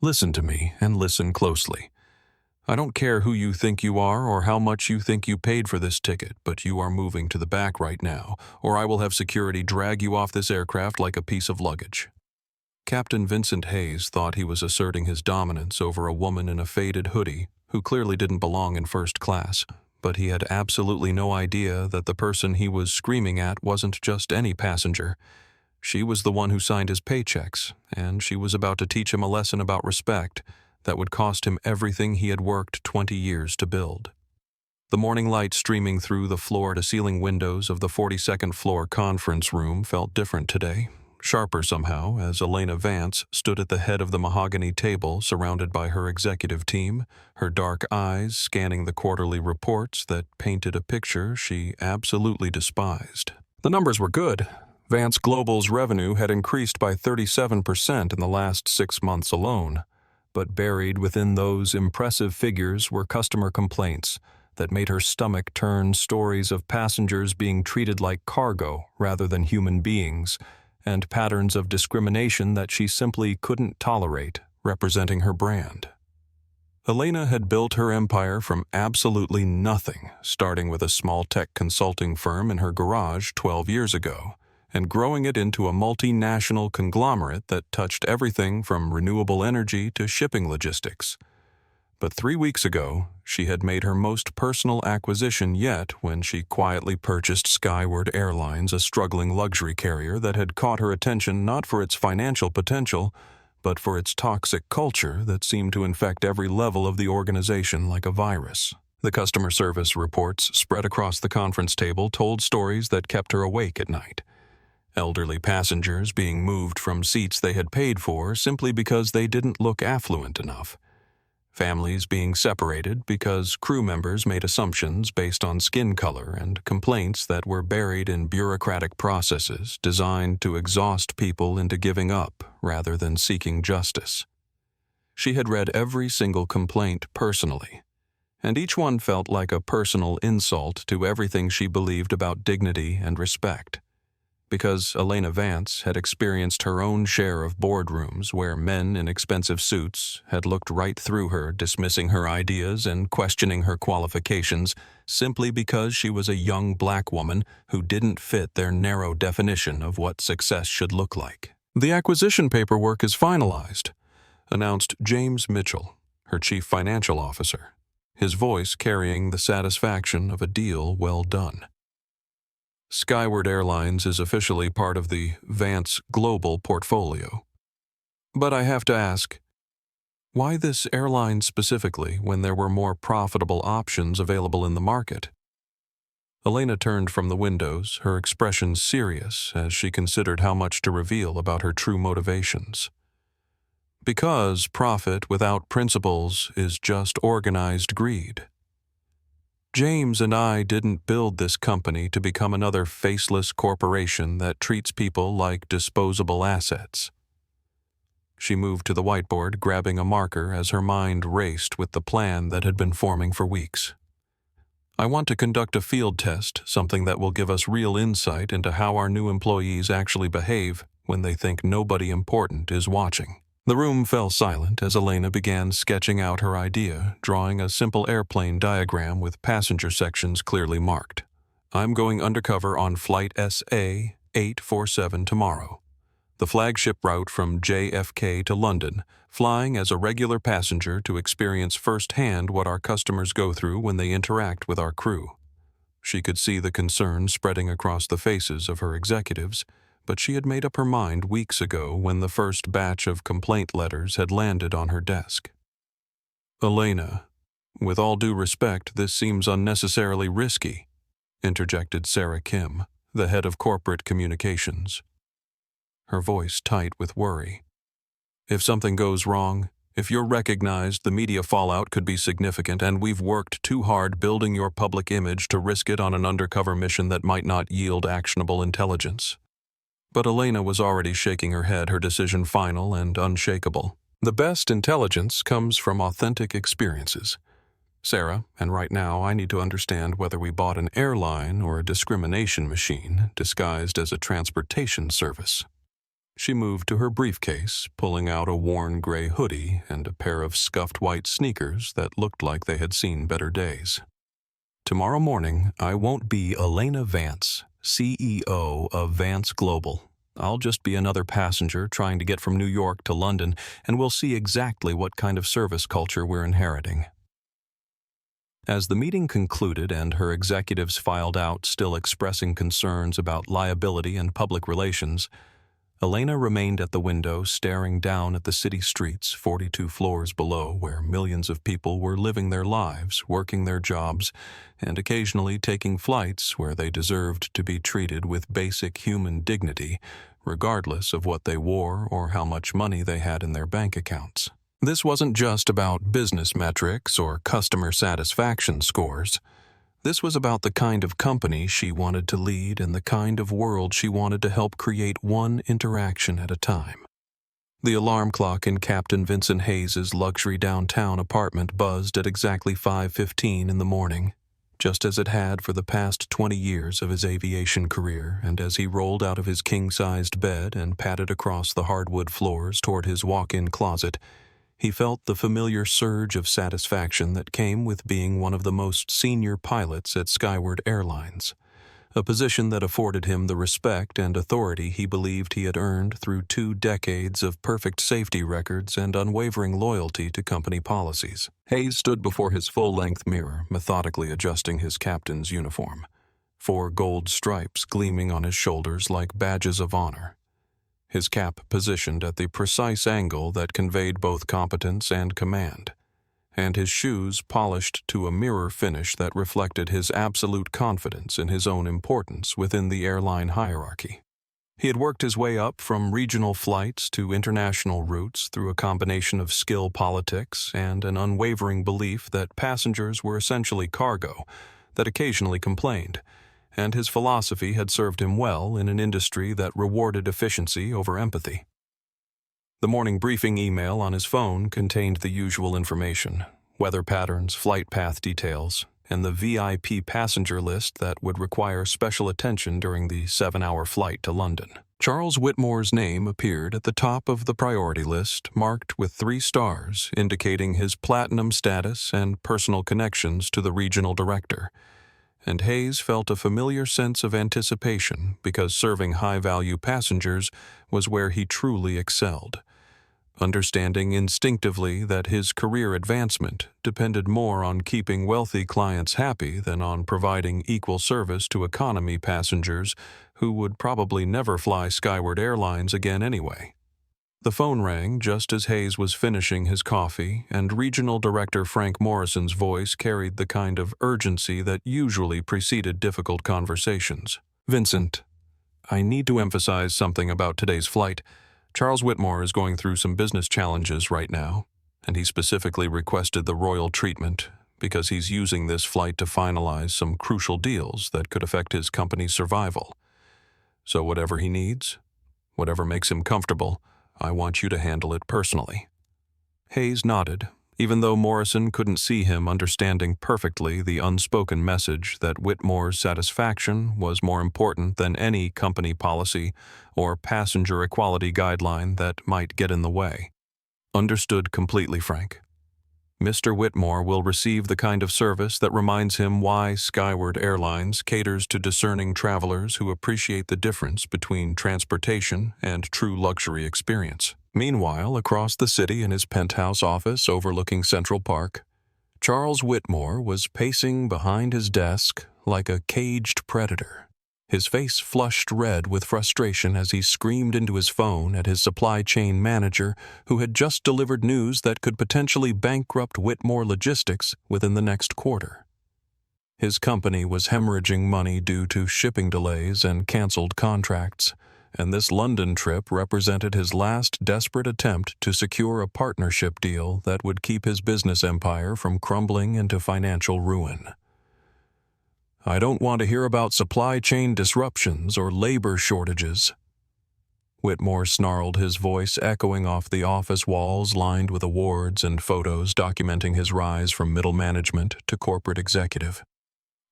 Listen to me and listen closely. I don't care who you think you are or how much you think you paid for this ticket, but you are moving to the back right now, or I will have security drag you off this aircraft like a piece of luggage." Captain Vincent Hayes thought he was asserting his dominance over a woman in a faded hoodie who clearly didn't belong in first class, but he had absolutely no idea that the person he was screaming at wasn't just any passenger. She was the one who signed his paychecks, and she was about to teach him a lesson about respect that would cost him everything he had worked 20 years to build. The morning light streaming through the floor-to-ceiling windows of the 42nd floor conference room felt different today, sharper somehow, as Elena Vance stood at the head of the mahogany table surrounded by her executive team, her dark eyes scanning the quarterly reports that painted a picture she absolutely despised. The numbers were good. Vance Global's revenue had increased by 37% in the last 6 months alone. But buried within those impressive figures were customer complaints that made her stomach turn, stories of passengers being treated like cargo rather than human beings, and patterns of discrimination that she simply couldn't tolerate, representing her brand. Elena had built her empire from absolutely nothing, starting with a small tech consulting firm in her garage 12 years ago, and growing it into a multinational conglomerate that touched everything from renewable energy to shipping logistics. But 3 weeks ago, she had made her most personal acquisition yet when she quietly purchased Skyward Airlines, a struggling luxury carrier that had caught her attention not for its financial potential, but for its toxic culture that seemed to infect every level of the organization like a virus. The customer service reports spread across the conference table told stories that kept her awake at night. Elderly passengers being moved from seats they had paid for simply because they didn't look affluent enough. Families being separated because crew members made assumptions based on skin color, and complaints that were buried in bureaucratic processes designed to exhaust people into giving up rather than seeking justice. She had read every single complaint personally, and each one felt like a personal insult to everything she believed about dignity and respect. Because Elena Vance had experienced her own share of boardrooms where men in expensive suits had looked right through her, dismissing her ideas and questioning her qualifications simply because she was a young black woman who didn't fit their narrow definition of what success should look like. "The acquisition paperwork is finalized," announced James Mitchell, her chief financial officer, his voice carrying the satisfaction of a deal well done. Skyward Airlines is officially part of the Vance Global portfolio. But I have to ask, why this airline specifically when there were more profitable options available in the market? Elena turned from the windows, her expression serious as she considered how much to reveal about her true motivations. Because profit without principles is just organized greed. James and I didn't build this company to become another faceless corporation that treats people like disposable assets. She moved to the whiteboard, grabbing a marker as her mind raced with the plan that had been forming for weeks. "I want to conduct a field test, something that will give us real insight into how our new employees actually behave when they think nobody important is watching." The room fell silent as Elena began sketching out her idea, drawing a simple airplane diagram with passenger sections clearly marked. "I'm going undercover on Flight SA 847 tomorrow, the flagship route from JFK to London, flying as a regular passenger to experience firsthand what our customers go through when they interact with our crew." She could see the concern spreading across the faces of her executives, but she had made up her mind weeks ago when the first batch of complaint letters had landed on her desk. "Elena, with all due respect, this seems unnecessarily risky," interjected Sarah Chen, the head of corporate communications, her voice tight with worry. "If something goes wrong, if you're recognized, the media fallout could be significant, and we've worked too hard building your public image to risk it on an undercover mission that might not yield actionable intelligence." But Elena was already shaking her head, her decision final and unshakable. "The best intelligence comes from authentic experiences. Sarah, and right now I need to understand whether we bought an airline or a discrimination machine disguised as a transportation service." She moved to her briefcase, pulling out a worn gray hoodie and a pair of scuffed white sneakers that looked like they had seen better days. "Tomorrow morning, I won't be Elena Vance, CEO of Vance Global. I'll just be another passenger trying to get from New York to London, and we'll see exactly what kind of service culture we're inheriting." As the meeting concluded and her executives filed out, still expressing concerns about liability and public relations, Elena remained at the window, staring down at the city streets 42 floors below, where millions of people were living their lives, working their jobs, and occasionally taking flights where they deserved to be treated with basic human dignity, regardless of what they wore or how much money they had in their bank accounts. This wasn't just about business metrics or customer satisfaction scores. This was about the kind of company she wanted to lead and the kind of world she wanted to help create, one interaction at a time. The alarm clock in Captain Vincent Hayes's luxury downtown apartment buzzed at exactly 5:15 in the morning, just as it had for the past 20 years of his aviation career, and as he rolled out of his king-sized bed and padded across the hardwood floors toward his walk-in closet, he felt the familiar surge of satisfaction that came with being one of the most senior pilots at Skyward Airlines, a position that afforded him the respect and authority he believed he had earned through 2 decades of perfect safety records and unwavering loyalty to company policies. Hayes stood before his full-length mirror, methodically adjusting his captain's uniform, 4 gold stripes gleaming on his shoulders like badges of honor. His cap positioned at the precise angle that conveyed both competence and command, and his shoes polished to a mirror finish that reflected his absolute confidence in his own importance within the airline hierarchy. He had worked his way up from regional flights to international routes through a combination of skill politics and an unwavering belief that passengers were essentially cargo that occasionally complained, and his philosophy had served him well in an industry that rewarded efficiency over empathy. The morning briefing email on his phone contained the usual information: weather patterns, flight path details, and the VIP passenger list that would require special attention during the 7-hour flight to London. Charles Whitmore's name appeared at the top of the priority list, marked with 3 stars, indicating his platinum status and personal connections to the regional director. And Hayes felt a familiar sense of anticipation because serving high-value passengers was where he truly excelled, understanding instinctively that his career advancement depended more on keeping wealthy clients happy than on providing equal service to economy passengers who would probably never fly Skyward Airlines again anyway. The phone rang just as Hayes was finishing his coffee, and Regional Director Frank Morrison's voice carried the kind of urgency that usually preceded difficult conversations. "Vincent, I need to emphasize something about today's flight. Charles Whitmore is going through some business challenges right now, and he specifically requested the royal treatment because he's using this flight to finalize some crucial deals that could affect his company's survival. So whatever he needs, whatever makes him comfortable, I want you to handle it personally." Hayes nodded, even though Morrison couldn't see him understanding perfectly the unspoken message that Whitmore's satisfaction was more important than any company policy or passenger equality guideline that might get in the way. "Understood completely, Frank. Mr. Whitmore will receive the kind of service that reminds him why Skyward Airlines caters to discerning travelers who appreciate the difference between transportation and true luxury experience." Meanwhile, across the city in his penthouse office overlooking Central Park, Charles Whitmore was pacing behind his desk like a caged predator, his face flushed red with frustration as he screamed into his phone at his supply chain manager, who had just delivered news that could potentially bankrupt Whitmore Logistics within the next quarter. His company was hemorrhaging money due to shipping delays and canceled contracts, and this London trip represented his last desperate attempt to secure a partnership deal that would keep his business empire from crumbling into financial ruin. "I don't want to hear about supply chain disruptions or labor shortages." Whitmore snarled, his voice echoing off the office walls lined with awards and photos documenting his rise from middle management to corporate executive.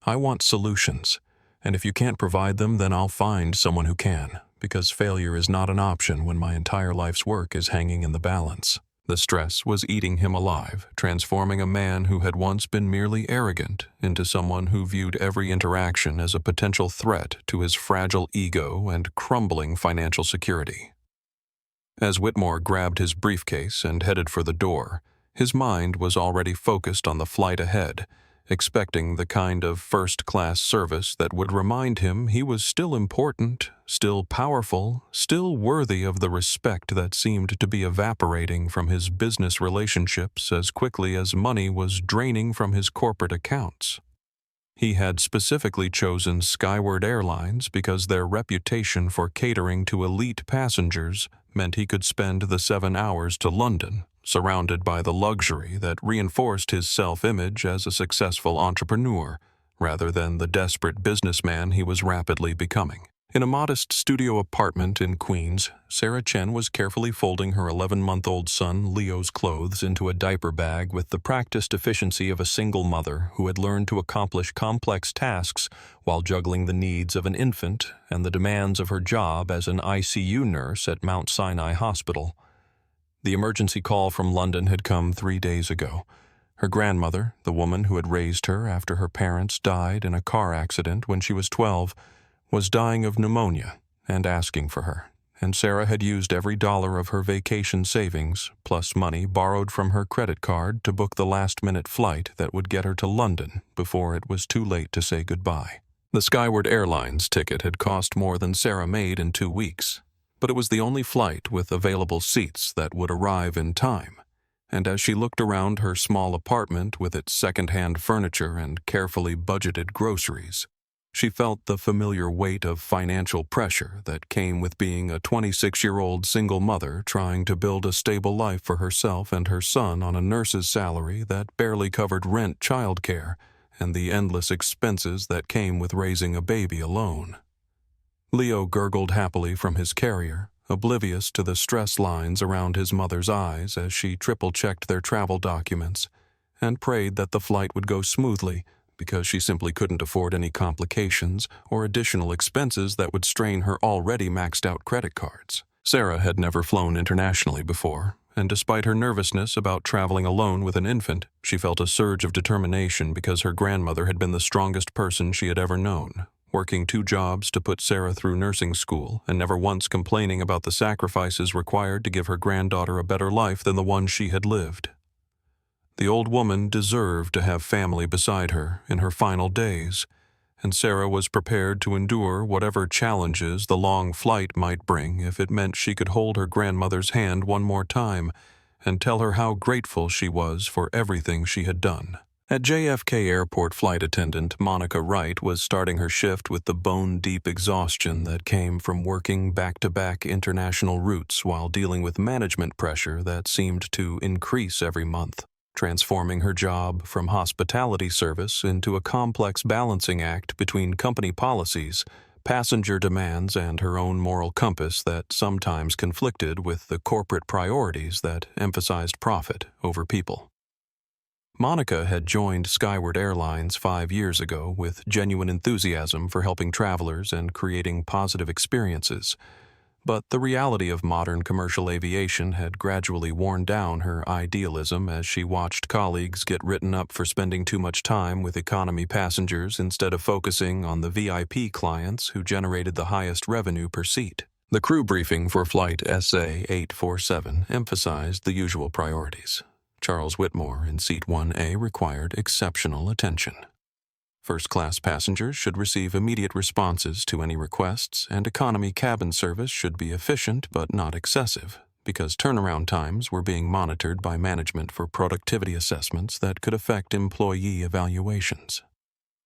"I want solutions, and if you can't provide them, then I'll find someone who can, because failure is not an option when my entire life's work is hanging in the balance. The stress was eating him alive, transforming a man who had once been merely arrogant into someone who viewed every interaction as a potential threat to his fragile ego and crumbling financial security. As Whitmore grabbed his briefcase and headed for the door, his mind was already focused on the flight ahead, expecting the kind of first-class service that would remind him he was still important, still powerful, still worthy of the respect that seemed to be evaporating from his business relationships as quickly as money was draining from his corporate accounts. He had specifically chosen Skyward Airlines because their reputation for catering to elite passengers meant he could spend the 7 hours to London, surrounded by the luxury that reinforced his self-image as a successful entrepreneur, rather than the desperate businessman he was rapidly becoming. In a modest studio apartment in Queens, Sarah Chen was carefully folding her 11-month-old son Leo's clothes into a diaper bag with the practiced efficiency of a single mother who had learned to accomplish complex tasks while juggling the needs of an infant and the demands of her job as an ICU nurse at Mount Sinai Hospital. The emergency call from London had come 3 days ago. Her grandmother, the woman who had raised her after her parents died in a car accident when she was 12, was dying of pneumonia and asking for her, and Sarah had used every dollar of her vacation savings, plus money borrowed from her credit card, to book the last-minute flight that would get her to London before it was too late to say goodbye. The Skyward Airlines ticket had cost more than Sarah made in 2 weeks, but it was the only flight with available seats that would arrive in time, and as she looked around her small apartment with its second-hand furniture and carefully budgeted groceries, she felt the familiar weight of financial pressure that came with being a 26-year-old single mother trying to build a stable life for herself and her son on a nurse's salary that barely covered rent, childcare, and the endless expenses that came with raising a baby alone. Leo gurgled happily from his carrier, oblivious to the stress lines around his mother's eyes as she triple-checked their travel documents, and prayed that the flight would go smoothly, because she simply couldn't afford any complications or additional expenses that would strain her already maxed-out credit cards. Sarah had never flown internationally before, and despite her nervousness about traveling alone with an infant, she felt a surge of determination because her grandmother had been the strongest person she had ever known, working 2 jobs to put Sarah through nursing school and never once complaining about the sacrifices required to give her granddaughter a better life than the one she had lived. The old woman deserved to have family beside her in her final days, and Sarah was prepared to endure whatever challenges the long flight might bring if it meant she could hold her grandmother's hand one more time and tell her how grateful she was for everything she had done. At JFK Airport, flight attendant Monica Wright was starting her shift with the bone-deep exhaustion that came from working back-to-back international routes while dealing with management pressure that seemed to increase every month, transforming her job from hospitality service into a complex balancing act between company policies, passenger demands, and her own moral compass that sometimes conflicted with the corporate priorities that emphasized profit over people. Monica had joined Skyward Airlines 5 years ago with genuine enthusiasm for helping travelers and creating positive experiences, but the reality of modern commercial aviation had gradually worn down her idealism as she watched colleagues get written up for spending too much time with economy passengers instead of focusing on the VIP clients who generated the highest revenue per seat. The crew briefing for Flight SA-847 emphasized the usual priorities. Charles Whitmore in Seat 1A required exceptional attention. First-class passengers should receive immediate responses to any requests, and economy cabin service should be efficient but not excessive, because turnaround times were being monitored by management for productivity assessments that could affect employee evaluations.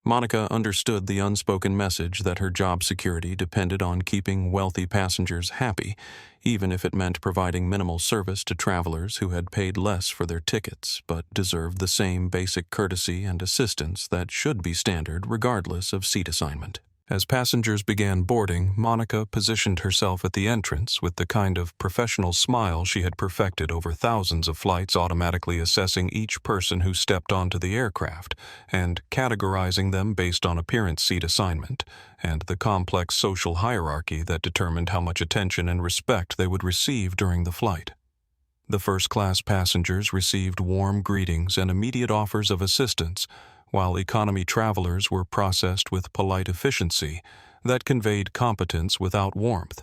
Monica understood the unspoken message that her job security depended on keeping wealthy passengers happy, even if it meant providing minimal service to travelers who had paid less for their tickets but deserved the same basic courtesy and assistance that should be standard regardless of seat assignment. As passengers began boarding, Monica positioned herself at the entrance with the kind of professional smile she had perfected over thousands of flights, automatically assessing each person who stepped onto the aircraft and categorizing them based on appearance, seat assignment, and the complex social hierarchy that determined how much attention and respect they would receive during the flight. The first-class passengers received warm greetings and immediate offers of assistance, while economy travelers were processed with polite efficiency that conveyed competence without warmth,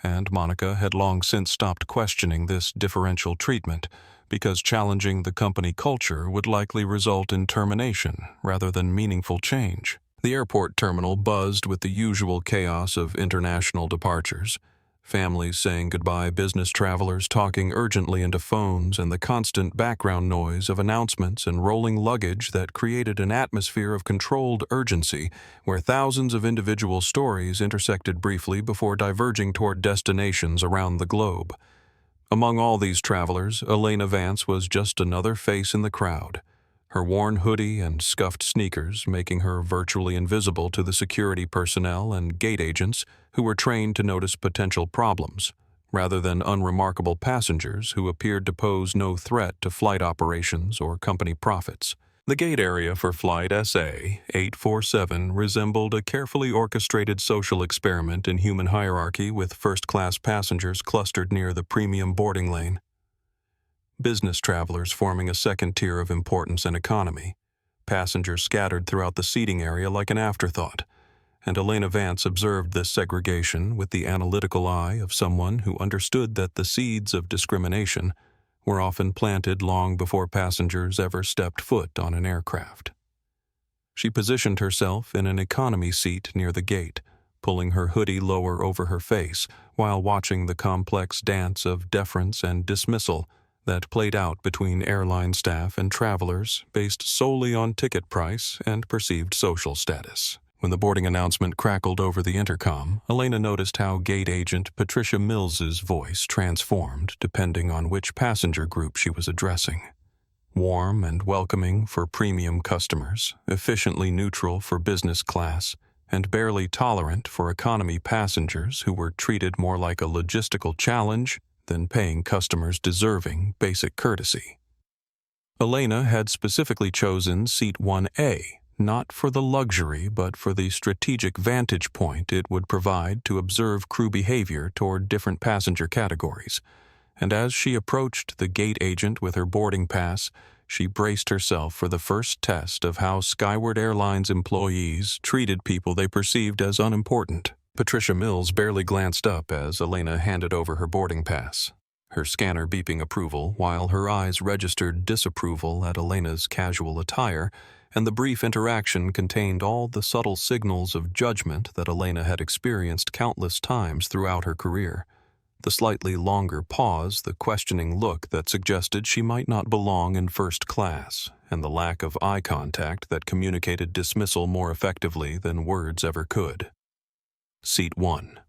and Monica had long since stopped questioning this differential treatment because challenging the company culture would likely result in termination rather than meaningful change. The airport terminal buzzed with the usual chaos of international departures. Families saying goodbye, business travelers talking urgently into phones, and the constant background noise of announcements and rolling luggage that created an atmosphere of controlled urgency where thousands of individual stories intersected briefly before diverging toward destinations around the globe. Among all these travelers, Elena Vance was just another face in the crowd, her worn hoodie and scuffed sneakers making her virtually invisible to the security personnel and gate agents who were trained to notice potential problems, rather than unremarkable passengers who appeared to pose no threat to flight operations or company profits. The gate area for Flight SA-847 resembled a carefully orchestrated social experiment in human hierarchy, with first-class passengers clustered near the premium boarding lane, business travelers forming a second tier of importance and economy, passengers scattered throughout the seating area like an afterthought, and Elena Vance observed this segregation with the analytical eye of someone who understood that the seeds of discrimination were often planted long before passengers ever stepped foot on an aircraft. She positioned herself in an economy seat near the gate, pulling her hoodie lower over her face while watching the complex dance of deference and dismissal that played out between airline staff and travelers based solely on ticket price and perceived social status. When the boarding announcement crackled over the intercom, Elena noticed how gate agent Patricia Mills's voice transformed depending on which passenger group she was addressing. Warm and welcoming for premium customers, efficiently neutral for business class, and barely tolerant for economy passengers who were treated more like a logistical challenge than paying customers deserving basic courtesy. Elena had specifically chosen Seat 1A, not for the luxury but for the strategic vantage point it would provide to observe crew behavior toward different passenger categories, and as she approached the gate agent with her boarding pass, she braced herself for the first test of how Skyward Airlines employees treated people they perceived as unimportant. Patricia Mills barely glanced up as Elena handed over her boarding pass, her scanner beeping approval while her eyes registered disapproval at Elena's casual attire, and the brief interaction contained all the subtle signals of judgment that Elena had experienced countless times throughout her career. The slightly longer pause, the questioning look that suggested she might not belong in first class, and the lack of eye contact that communicated dismissal more effectively than words ever could. Seat 1.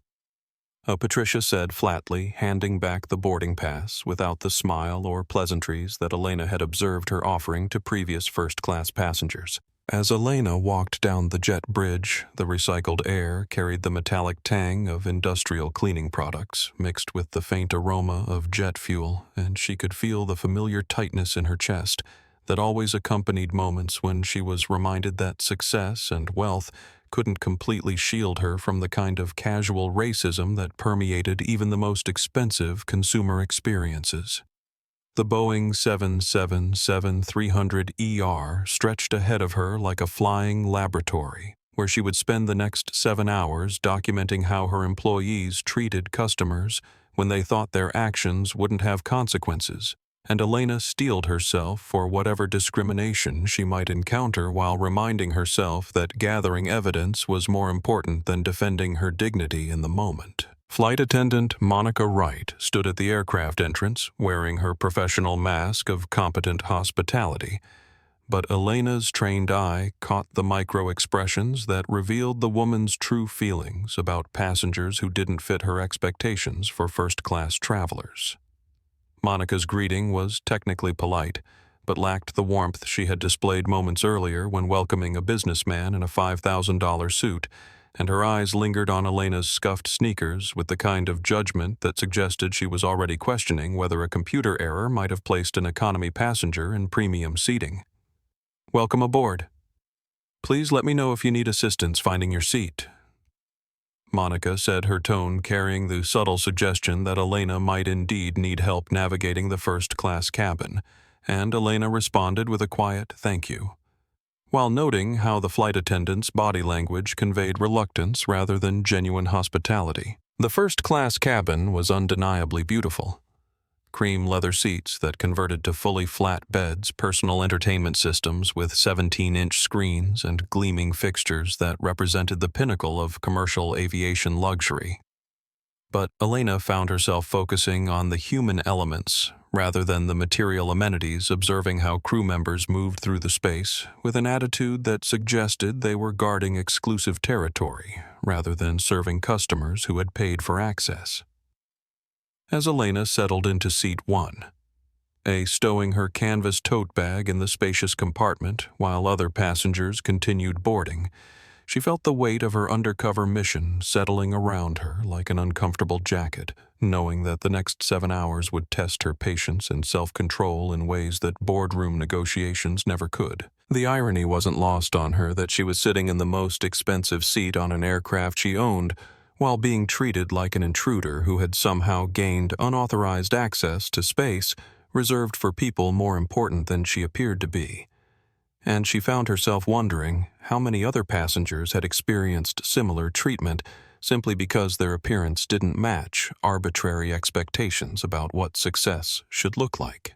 Patricia said flatly, handing back the boarding pass without the smile or pleasantries that Elena had observed her offering to previous first-class passengers. As Elena walked down the jet bridge, the recycled air carried the metallic tang of industrial cleaning products mixed with the faint aroma of jet fuel, and she could feel the familiar tightness in her chest that always accompanied moments when she was reminded that success and wealth couldn't completely shield her from the kind of casual racism that permeated even the most expensive consumer experiences. The Boeing 777-300ER stretched ahead of her like a flying laboratory, where she would spend the next 7 hours documenting how her employees treated customers when they thought their actions wouldn't have consequences, and Elena steeled herself for whatever discrimination she might encounter while reminding herself that gathering evidence was more important than defending her dignity in the moment. Flight attendant Monica Wright stood at the aircraft entrance, wearing her professional mask of competent hospitality, but Elena's trained eye caught the micro-expressions that revealed the woman's true feelings about passengers who didn't fit her expectations for first-class travelers. Monica's greeting was technically polite, but lacked the warmth she had displayed moments earlier when welcoming a businessman in a $5,000 suit, and her eyes lingered on Elena's scuffed sneakers with the kind of judgment that suggested she was already questioning whether a computer error might have placed an economy passenger in premium seating. "Welcome aboard. Please let me know if you need assistance finding your seat," Monica said, her tone carrying the subtle suggestion that Elena might indeed need help navigating the first-class cabin, and Elena responded with a quiet "thank you," while noting how the flight attendant's body language conveyed reluctance rather than genuine hospitality. The first-class cabin was undeniably beautiful. Cream leather seats that converted to fully flat beds, personal entertainment systems with 17-inch screens, and gleaming fixtures that represented the pinnacle of commercial aviation luxury. But Elena found herself focusing on the human elements rather than the material amenities, observing how crew members moved through the space with an attitude that suggested they were guarding exclusive territory rather than serving customers who had paid for access. As Elena settled into seat 1, stowing her canvas tote bag in the spacious compartment while other passengers continued boarding, she felt the weight of her undercover mission settling around her like an uncomfortable jacket, knowing that the next 7 hours would test her patience and self-control in ways that boardroom negotiations never could. The irony wasn't lost on her that she was sitting in the most expensive seat on an aircraft she owned, while being treated like an intruder who had somehow gained unauthorized access to space reserved for people more important than she appeared to be. And she found herself wondering how many other passengers had experienced similar treatment simply because their appearance didn't match arbitrary expectations about what success should look like.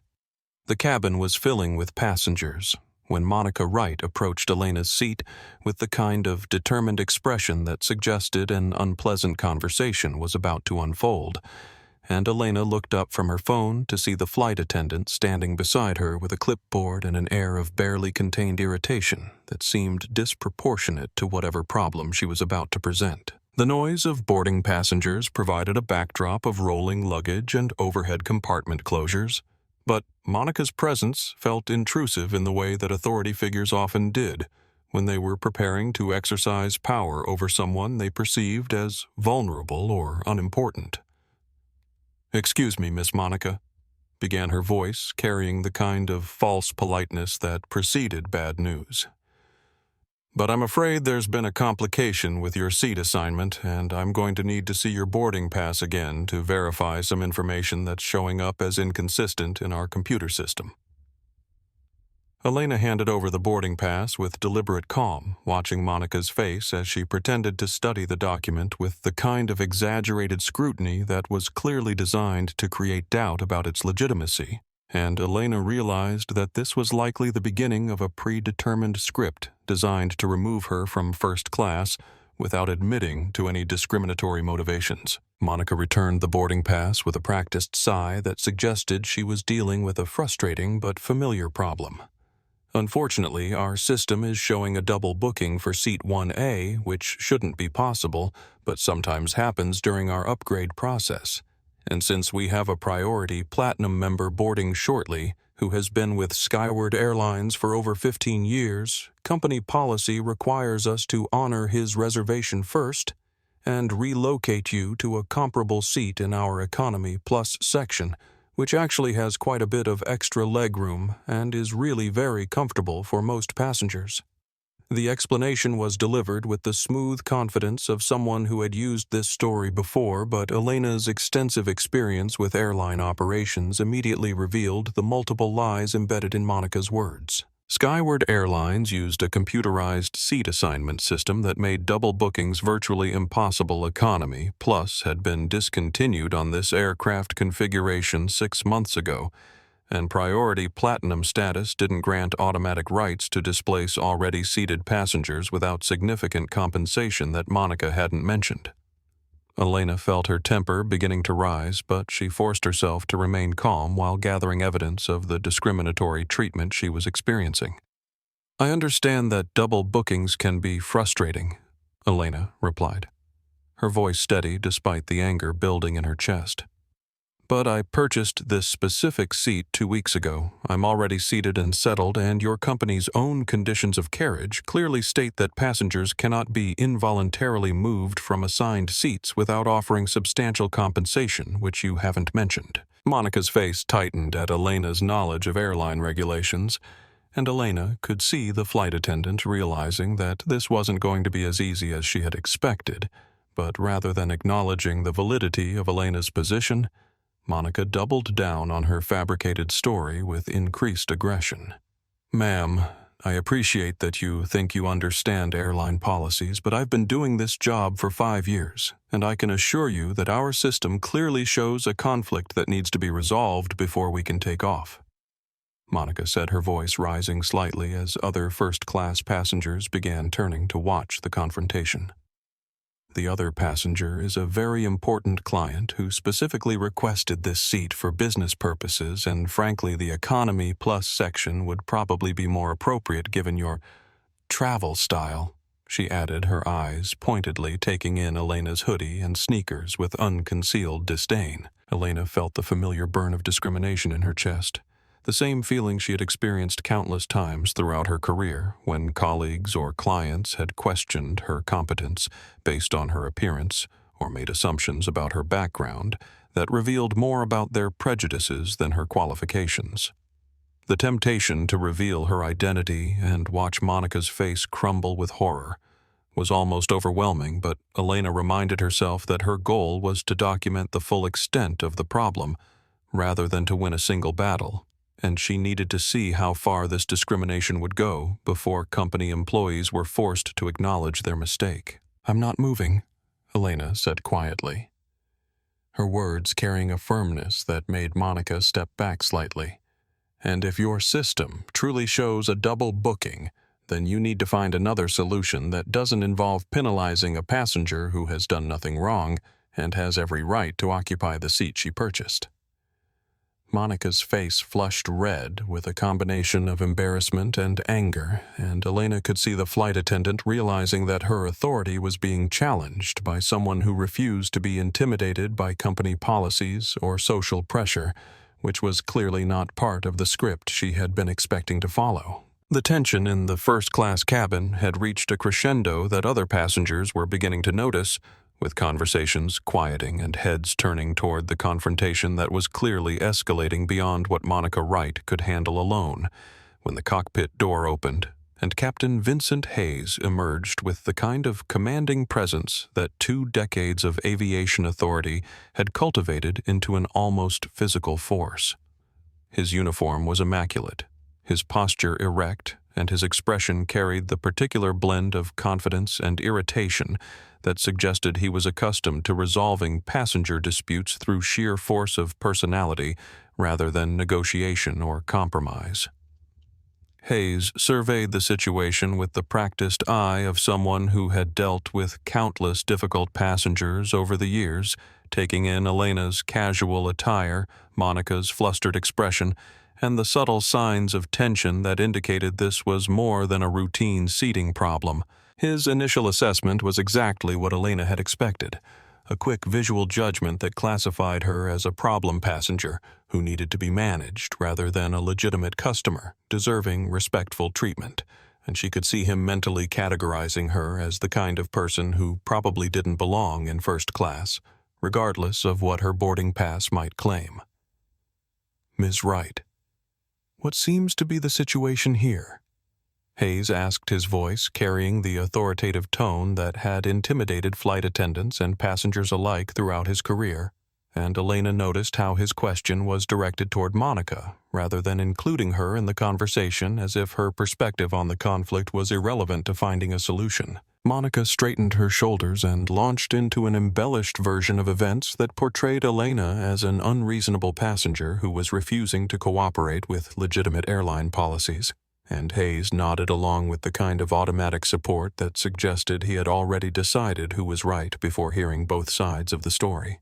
The cabin was filling with passengers when Monica Wright approached Elena's seat with the kind of determined expression that suggested an unpleasant conversation was about to unfold, and Elena looked up from her phone to see the flight attendant standing beside her with a clipboard and an air of barely contained irritation that seemed disproportionate to whatever problem she was about to present. The noise of boarding passengers provided a backdrop of rolling luggage and overhead compartment closures, but Monica's presence felt intrusive in the way that authority figures often did when they were preparing to exercise power over someone they perceived as vulnerable or unimportant. "Excuse me, Miss Monica," began her voice, carrying the kind of false politeness that preceded bad news. "But I'm afraid there's been a complication with your seat assignment, and I'm going to need to see your boarding pass again to verify some information that's showing up as inconsistent in our computer system." Elena handed over the boarding pass with deliberate calm, watching Monica's face as she pretended to study the document with the kind of exaggerated scrutiny that was clearly designed to create doubt about its legitimacy. And Elena realized that this was likely the beginning of a predetermined script designed to remove her from first class without admitting to any discriminatory motivations. Monica returned the boarding pass with a practiced sigh that suggested she was dealing with a frustrating but familiar problem. "Unfortunately, our system is showing a double booking for seat 1A, which shouldn't be possible, but sometimes happens during our upgrade process. And since we have a priority platinum member boarding shortly, who has been with Skyward Airlines for over 15 years, company policy requires us to honor his reservation first and relocate you to a comparable seat in our Economy Plus section, which actually has quite a bit of extra legroom and is really very comfortable for most passengers." The explanation was delivered with the smooth confidence of someone who had used this story before, but Elena's extensive experience with airline operations immediately revealed the multiple lies embedded in Monica's words. Skyward Airlines used a computerized seat assignment system that made double bookings virtually impossible. Economy Plus had been discontinued on this aircraft configuration 6 months ago, and Priority Platinum status didn't grant automatic rights to displace already seated passengers without significant compensation that Monica hadn't mentioned. Elena felt her temper beginning to rise, but she forced herself to remain calm while gathering evidence of the discriminatory treatment she was experiencing. "I understand that double bookings can be frustrating," Elena replied, her voice steady despite the anger building in her chest. but I purchased this specific seat 2 weeks ago. I'm already seated and settled, and your company's own conditions of carriage clearly state that passengers cannot be involuntarily moved from assigned seats without offering substantial compensation, which you haven't mentioned." Monica's face tightened at Elena's knowledge of airline regulations, and Elena could see the flight attendant realizing that this wasn't going to be as easy as she had expected. But rather than acknowledging the validity of Elena's position, Monica doubled down on her fabricated story with increased aggression. "Ma'am, I appreciate that you think you understand airline policies, but I've been doing this job for 5 years, and I can assure you that our system clearly shows a conflict that needs to be resolved before we can take off," Monica said, her voice rising slightly as other first-class passengers began turning to watch the confrontation. "The other passenger is a very important client who specifically requested this seat for business purposes, and frankly, the Economy Plus section would probably be more appropriate given your travel style," she added, her eyes pointedly taking in Elena's hoodie and sneakers with unconcealed disdain. Elena felt the familiar burn of discrimination in her chest. The same feeling she had experienced countless times throughout her career when colleagues or clients had questioned her competence based on her appearance or made assumptions about her background that revealed more about their prejudices than her qualifications. The temptation to reveal her identity and watch Monica's face crumble with horror was almost overwhelming, but Elena reminded herself that her goal was to document the full extent of the problem rather than to win a single battle, and she needed to see how far this discrimination would go before company employees were forced to acknowledge their mistake. "I'm not moving," Elena said quietly, her words carrying a firmness that made Monica step back slightly. "And if your system truly shows a double booking, then you need to find another solution that doesn't involve penalizing a passenger who has done nothing wrong and has every right to occupy the seat she purchased." Monica's face flushed red with a combination of embarrassment and anger, and Elena could see the flight attendant realizing that her authority was being challenged by someone who refused to be intimidated by company policies or social pressure, which was clearly not part of the script she had been expecting to follow. The tension in the first-class cabin had reached a crescendo that other passengers were beginning to notice, with conversations quieting and heads turning toward the confrontation that was clearly escalating beyond what Monica Wright could handle alone, when the cockpit door opened and Captain Vincent Hayes emerged with the kind of commanding presence that 2 decades of aviation authority had cultivated into an almost physical force. His uniform was immaculate, his posture erect, and his expression carried the particular blend of confidence and irritation that suggested he was accustomed to resolving passenger disputes through sheer force of personality rather than negotiation or compromise. Hayes surveyed the situation with the practiced eye of someone who had dealt with countless difficult passengers over the years, taking in Elena's casual attire, Monica's flustered expression, and the subtle signs of tension that indicated this was more than a routine seating problem. His initial assessment was exactly what Elena had expected, a quick visual judgment that classified her as a problem passenger who needed to be managed rather than a legitimate customer, deserving respectful treatment, and she could see him mentally categorizing her as the kind of person who probably didn't belong in first class, regardless of what her boarding pass might claim. "Ms. Wright, what seems to be the situation here?" Hayes asked, his voice carrying the authoritative tone that had intimidated flight attendants and passengers alike throughout his career, and Elena noticed how his question was directed toward Monica, rather than including her in the conversation, as if her perspective on the conflict was irrelevant to finding a solution. Monica straightened her shoulders and launched into an embellished version of events that portrayed Elena as an unreasonable passenger who was refusing to cooperate with legitimate airline policies, and Hayes nodded along with the kind of automatic support that suggested he had already decided who was right before hearing both sides of the story.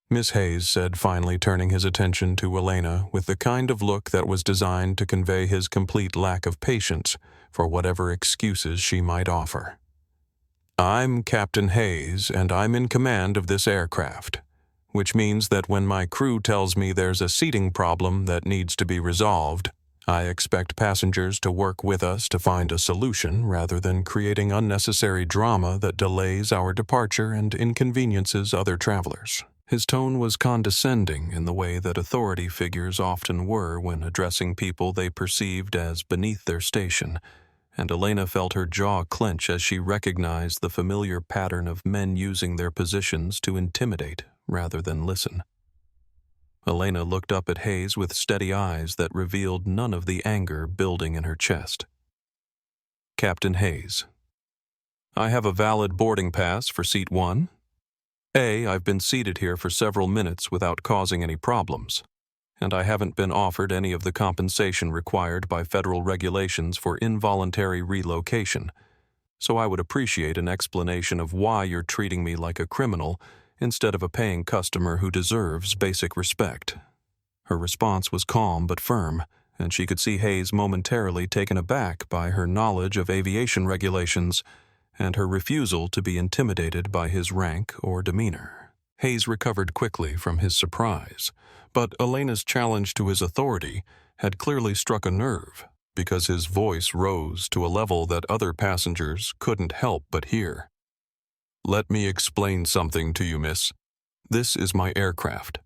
Miss Hayes said, finally turning his attention to Elena with the kind of look that was designed to convey his complete lack of patience for whatever excuses she might offer. "I'm Captain Hayes, and I'm in command of this aircraft. which means that when my crew tells me there's a seating problem that needs to be resolved, I expect passengers to work with us to find a solution rather than creating unnecessary drama that delays our departure and inconveniences other travelers. His tone was condescending in the way that authority figures often were when addressing people they perceived as beneath their station, and Elena felt her jaw clench as she recognized the familiar pattern of men using their positions to intimidate rather than listen. Elena looked up at Hayes with steady eyes that revealed none of the anger building in her chest. Captain Hayes. I have a valid boarding pass for seat 1. I've been seated here for several minutes without causing any problems, and I haven't been offered any of the compensation required by federal regulations for involuntary relocation, so I would appreciate an explanation of why you're treating me like a criminal instead of a paying customer who deserves basic respect. Her response was calm but firm, and she could see Hayes momentarily taken aback by her knowledge of aviation regulations and her refusal to be intimidated by his rank or demeanor. Hayes recovered quickly from his surprise, but Elena's challenge to his authority had clearly struck a nerve because his voice rose to a level that other passengers couldn't help but hear. Let me explain something to you, miss. This is my aircraft.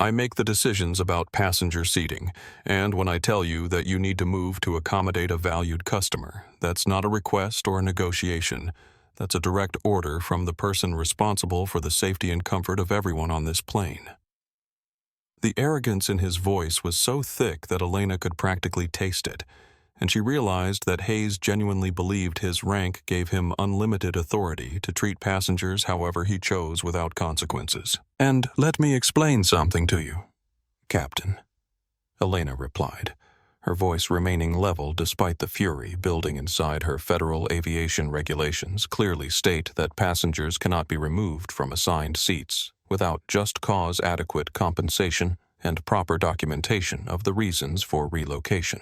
I make the decisions about passenger seating, and when I tell you that you need to move to accommodate a valued customer, that's not a request or a negotiation. That's a direct order from the person responsible for the safety and comfort of everyone on this plane. The arrogance in his voice was so thick that Elena could practically taste it, and she realized that Hayes genuinely believed his rank gave him unlimited authority to treat passengers however he chose without consequences. And let me explain something to you, Captain, Elena replied, her voice remaining level despite the fury building inside her. Federal aviation regulations clearly state that passengers cannot be removed from assigned seats without just cause, adequate compensation, and proper documentation of the reasons for relocation.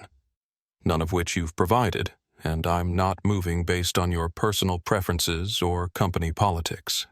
None of which you've provided, and I'm not moving based on your personal preferences or company politics.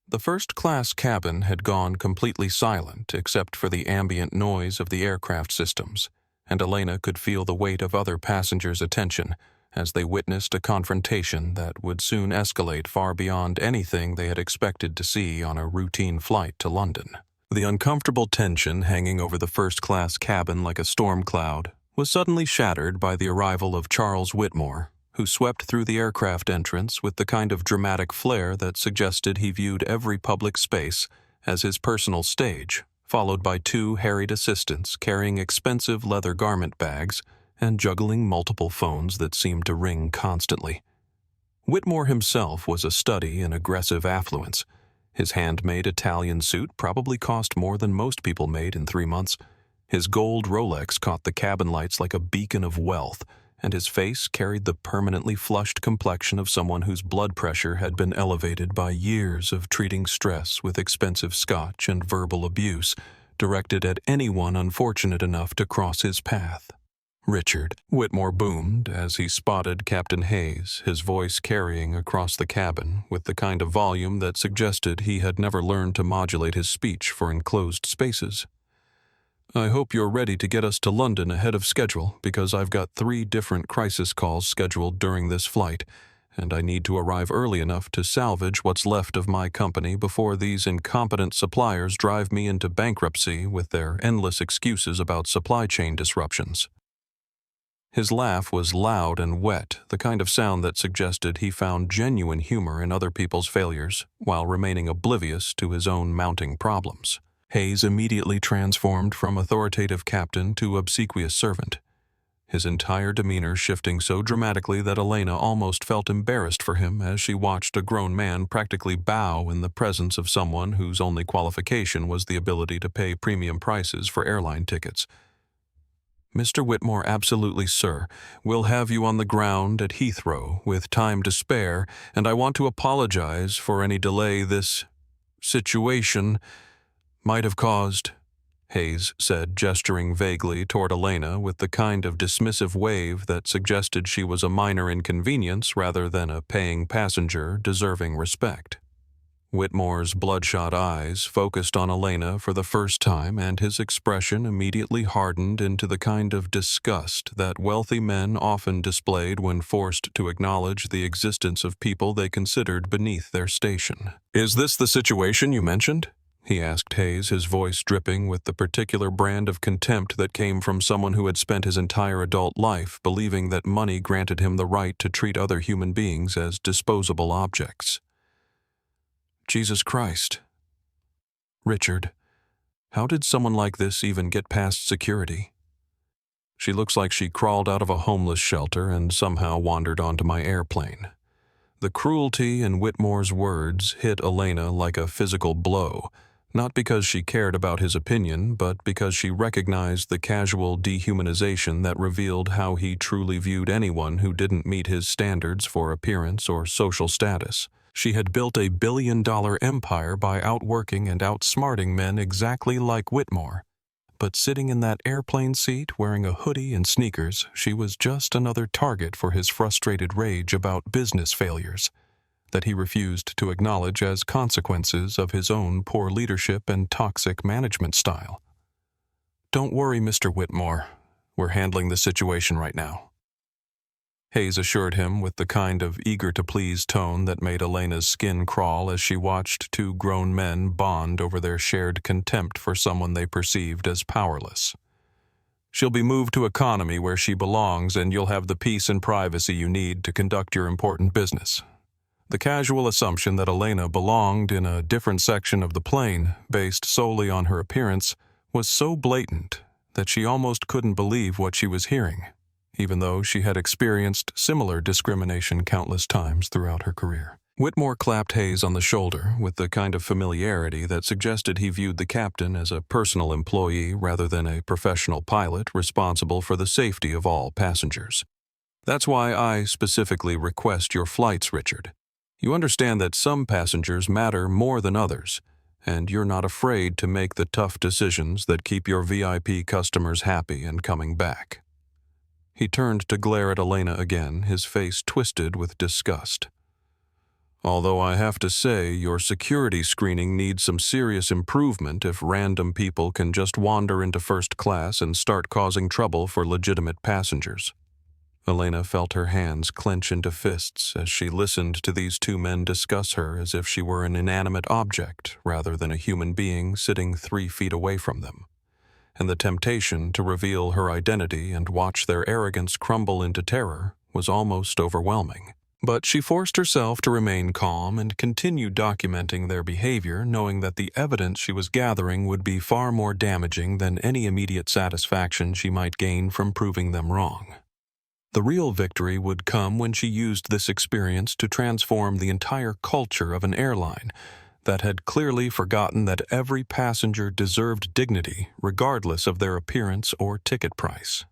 The first-class cabin had gone completely silent except for the ambient noise of the aircraft systems, and Elena could feel the weight of other passengers' attention as they witnessed a confrontation that would soon escalate far beyond anything they had expected to see on a routine flight to London. The uncomfortable tension hanging over the first-class cabin like a storm cloud was suddenly shattered by the arrival of Charles Whitmore, who swept through the aircraft entrance with the kind of dramatic flair that suggested he viewed every public space as his personal stage, followed by 2 harried assistants carrying expensive leather garment bags and juggling multiple phones that seemed to ring constantly. Whitmore himself was a study in aggressive affluence. His handmade Italian suit probably cost more than most people made in 3 months. His gold Rolex caught the cabin lights like a beacon of wealth, and his face carried the permanently flushed complexion of someone whose blood pressure had been elevated by years of treating stress with expensive scotch and verbal abuse directed at anyone unfortunate enough to cross his path. Richard, Whitmore boomed as he spotted Captain Hayes, his voice carrying across the cabin with the kind of volume that suggested he had never learned to modulate his speech for enclosed spaces. I hope you're ready to get us to London ahead of schedule because I've got 3 different crisis calls scheduled during this flight, and I need to arrive early enough to salvage what's left of my company before these incompetent suppliers drive me into bankruptcy with their endless excuses about supply chain disruptions. His laugh was loud and wet, the kind of sound that suggested he found genuine humor in other people's failures while remaining oblivious to his own mounting problems. Hayes immediately transformed from authoritative captain to obsequious servant, his entire demeanor shifting so dramatically that Elena almost felt embarrassed for him as she watched a grown man practically bow in the presence of someone whose only qualification was the ability to pay premium prices for airline tickets. Mr. Whitmore, absolutely, sir. We'll have you on the ground at Heathrow with time to spare, and I want to apologize for any delay this situation might have caused, Hayes said, gesturing vaguely toward Elena with the kind of dismissive wave that suggested she was a minor inconvenience rather than a paying passenger deserving respect. Whitmore's bloodshot eyes focused on Elena for the first time, and his expression immediately hardened into the kind of disgust that wealthy men often displayed when forced to acknowledge the existence of people they considered beneath their station. "Is this the situation you mentioned?" he asked Hayes, his voice dripping with the particular brand of contempt that came from someone who had spent his entire adult life believing that money granted him the right to treat other human beings as disposable objects. Jesus Christ. Richard, how did someone like this even get past security? She looks like she crawled out of a homeless shelter and somehow wandered onto my airplane. The cruelty in Whitmore's words hit Elena like a physical blow, not because she cared about his opinion, but because she recognized the casual dehumanization that revealed how he truly viewed anyone who didn't meet his standards for appearance or social status. She had built a billion-dollar empire by outworking and outsmarting men exactly like Whitmore. But sitting in that airplane seat, wearing a hoodie and sneakers, she was just another target for his frustrated rage about business failures that he refused to acknowledge as consequences of his own poor leadership and toxic management style. "Don't worry, Mr. Whitmore. We're handling the situation right now," Hayes assured him with the kind of eager-to-please tone that made Elena's skin crawl as she watched two grown men bond over their shared contempt for someone they perceived as powerless. "She'll be moved to economy where she belongs, and you'll have the peace and privacy you need to conduct your important business." The casual assumption that Elena belonged in a different section of the plane, based solely on her appearance, was so blatant that she almost couldn't believe what she was hearing, even though she had experienced similar discrimination countless times throughout her career. Whitmore clapped Hayes on the shoulder with the kind of familiarity that suggested he viewed the captain as a personal employee rather than a professional pilot responsible for the safety of all passengers. "That's why I specifically request your flights, Richard. You understand that some passengers matter more than others, and you're not afraid to make the tough decisions that keep your VIP customers happy and coming back." He turned to glare at Elena again, his face twisted with disgust. "Although I have to say, your security screening needs some serious improvement if random people can just wander into first class and start causing trouble for legitimate passengers." Elena felt her hands clench into fists as she listened to these two men discuss her as if she were an inanimate object rather than a human being sitting 3 feet away from them. And the temptation to reveal her identity and watch their arrogance crumble into terror was almost overwhelming. But she forced herself to remain calm and continue documenting their behavior, knowing that the evidence she was gathering would be far more damaging than any immediate satisfaction she might gain from proving them wrong. The real victory would come when she used this experience to transform the entire culture of an airline that had clearly forgotten that every passenger deserved dignity regardless of their appearance or ticket price.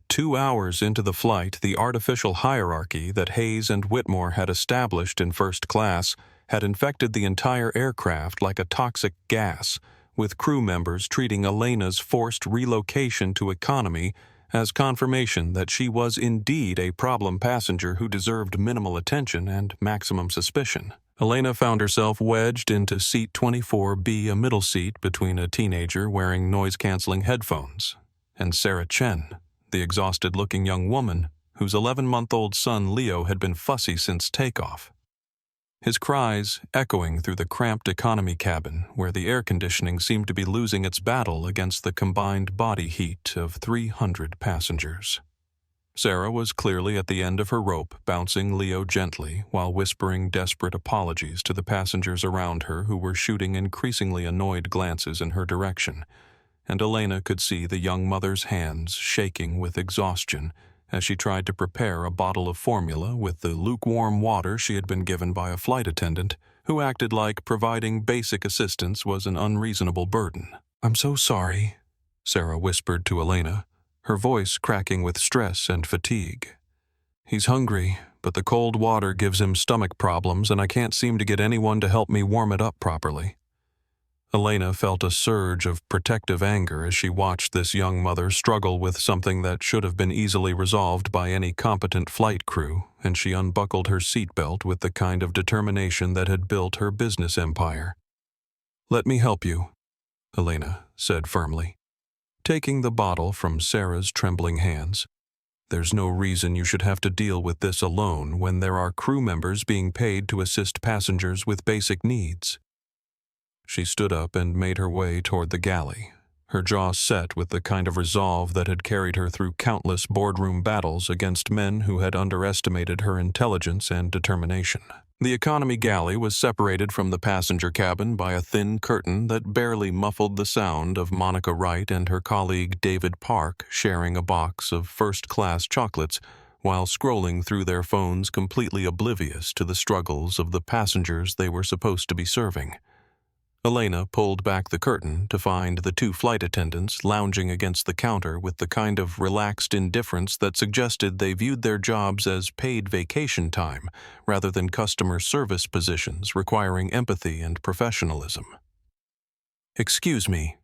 2 hours into the flight, the artificial hierarchy that Hayes and Whitmore had established in first class had infected the entire aircraft like a toxic gas, with crew members treating Elena's forced relocation to economy as confirmation that she was indeed a problem passenger who deserved minimal attention and maximum suspicion. Elena found herself wedged into seat 24B, a middle seat between a teenager wearing noise-canceling headphones, and Sarah Chen, the exhausted-looking young woman whose 11-month-old son Leo had been fussy since takeoff. His cries echoing through the cramped economy cabin where the air conditioning seemed to be losing its battle against the combined body heat of 300 passengers. Sarah was clearly at the end of her rope, bouncing Leo gently while whispering desperate apologies to the passengers around her who were shooting increasingly annoyed glances in her direction, and Elena could see the young mother's hands shaking with exhaustion as she tried to prepare a bottle of formula with the lukewarm water she had been given by a flight attendant who acted like providing basic assistance was an unreasonable burden. "I'm so sorry," Sarah whispered to Elena, her voice cracking with stress and fatigue. "He's hungry, but the cold water gives him stomach problems and I can't seem to get anyone to help me warm it up properly." Elena felt a surge of protective anger as she watched this young mother struggle with something that should have been easily resolved by any competent flight crew, and she unbuckled her seatbelt with the kind of determination that had built her business empire. "Let me help you," Elena said firmly, taking the bottle from Sarah's trembling hands. "There's no reason you should have to deal with this alone when there are crew members being paid to assist passengers with basic needs." She stood up and made her way toward the galley, her jaw set with the kind of resolve that had carried her through countless boardroom battles against men who had underestimated her intelligence and determination. The economy galley was separated from the passenger cabin by a thin curtain that barely muffled the sound of Monica Wright and her colleague David Park sharing a box of first-class chocolates while scrolling through their phones, completely oblivious to the struggles of the passengers they were supposed to be serving. Elena pulled back the curtain to find the two flight attendants lounging against the counter with the kind of relaxed indifference that suggested they viewed their jobs as paid vacation time rather than customer service positions requiring empathy and professionalism. "Excuse me,"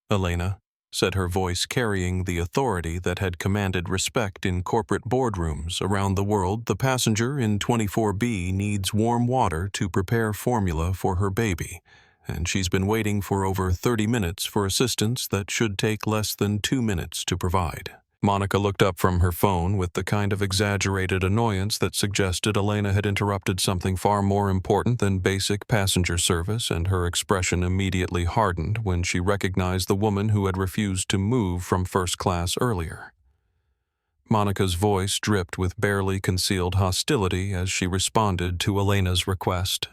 Elena said, her voice carrying the authority that had commanded respect in corporate boardrooms around the world. "The passenger in 24B needs warm water to prepare formula for her baby, and she's been waiting for over 30 minutes for assistance that should take less than 2 minutes to provide." Monica looked up from her phone with the kind of exaggerated annoyance that suggested Elena had interrupted something far more important than basic passenger service, and her expression immediately hardened when she recognized the woman who had refused to move from first class earlier. Monica's voice dripped with barely concealed hostility as she responded to Elena's request.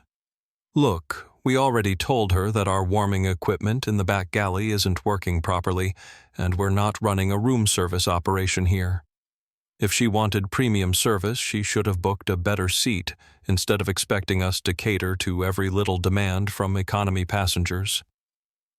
"Look, we already told her that our warming equipment in the back galley isn't working properly, and we're not running a room service operation here. If she wanted premium service, she should have booked a better seat instead of expecting us to cater to every little demand from economy passengers."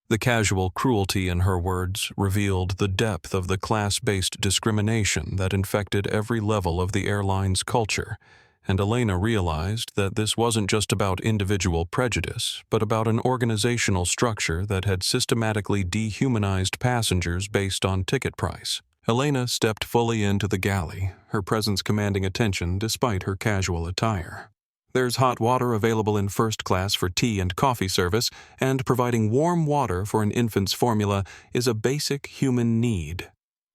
The casual cruelty in her words revealed the depth of the class-based discrimination that infected every level of the airline's culture, and Elena realized that this wasn't just about individual prejudice, but about an organizational structure that had systematically dehumanized passengers based on ticket price. Elena stepped fully into the galley, her presence commanding attention despite her casual attire. "There's hot water available in first class for tea and coffee service, and providing warm water for an infant's formula is a basic human need,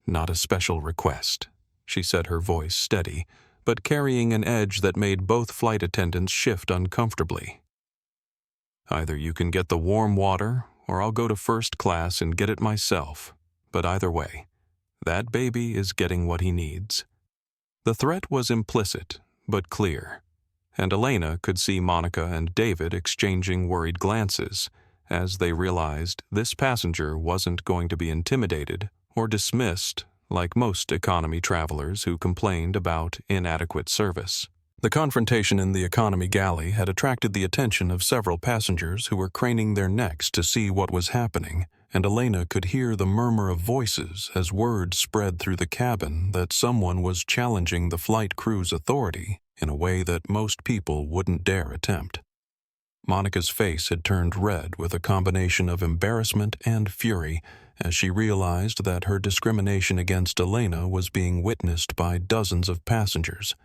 not a special request," she said, her voice steady, but carrying an edge that made both flight attendants shift uncomfortably. "Either you can get the warm water, or I'll go to first class and get it myself. But either way, that baby is getting what he needs." The threat was implicit, but clear, and Elena could see Monica and David exchanging worried glances as they realized this passenger wasn't going to be intimidated or dismissed like most economy travelers who complained about inadequate service. The confrontation in the economy galley had attracted the attention of several passengers who were craning their necks to see what was happening, and Elena could hear the murmur of voices as word spread through the cabin that someone was challenging the flight crew's authority in a way that most people wouldn't dare attempt. Monica's face had turned red with a combination of embarrassment and fury as she realized that her discrimination against Elena was being witnessed by dozens of passengers,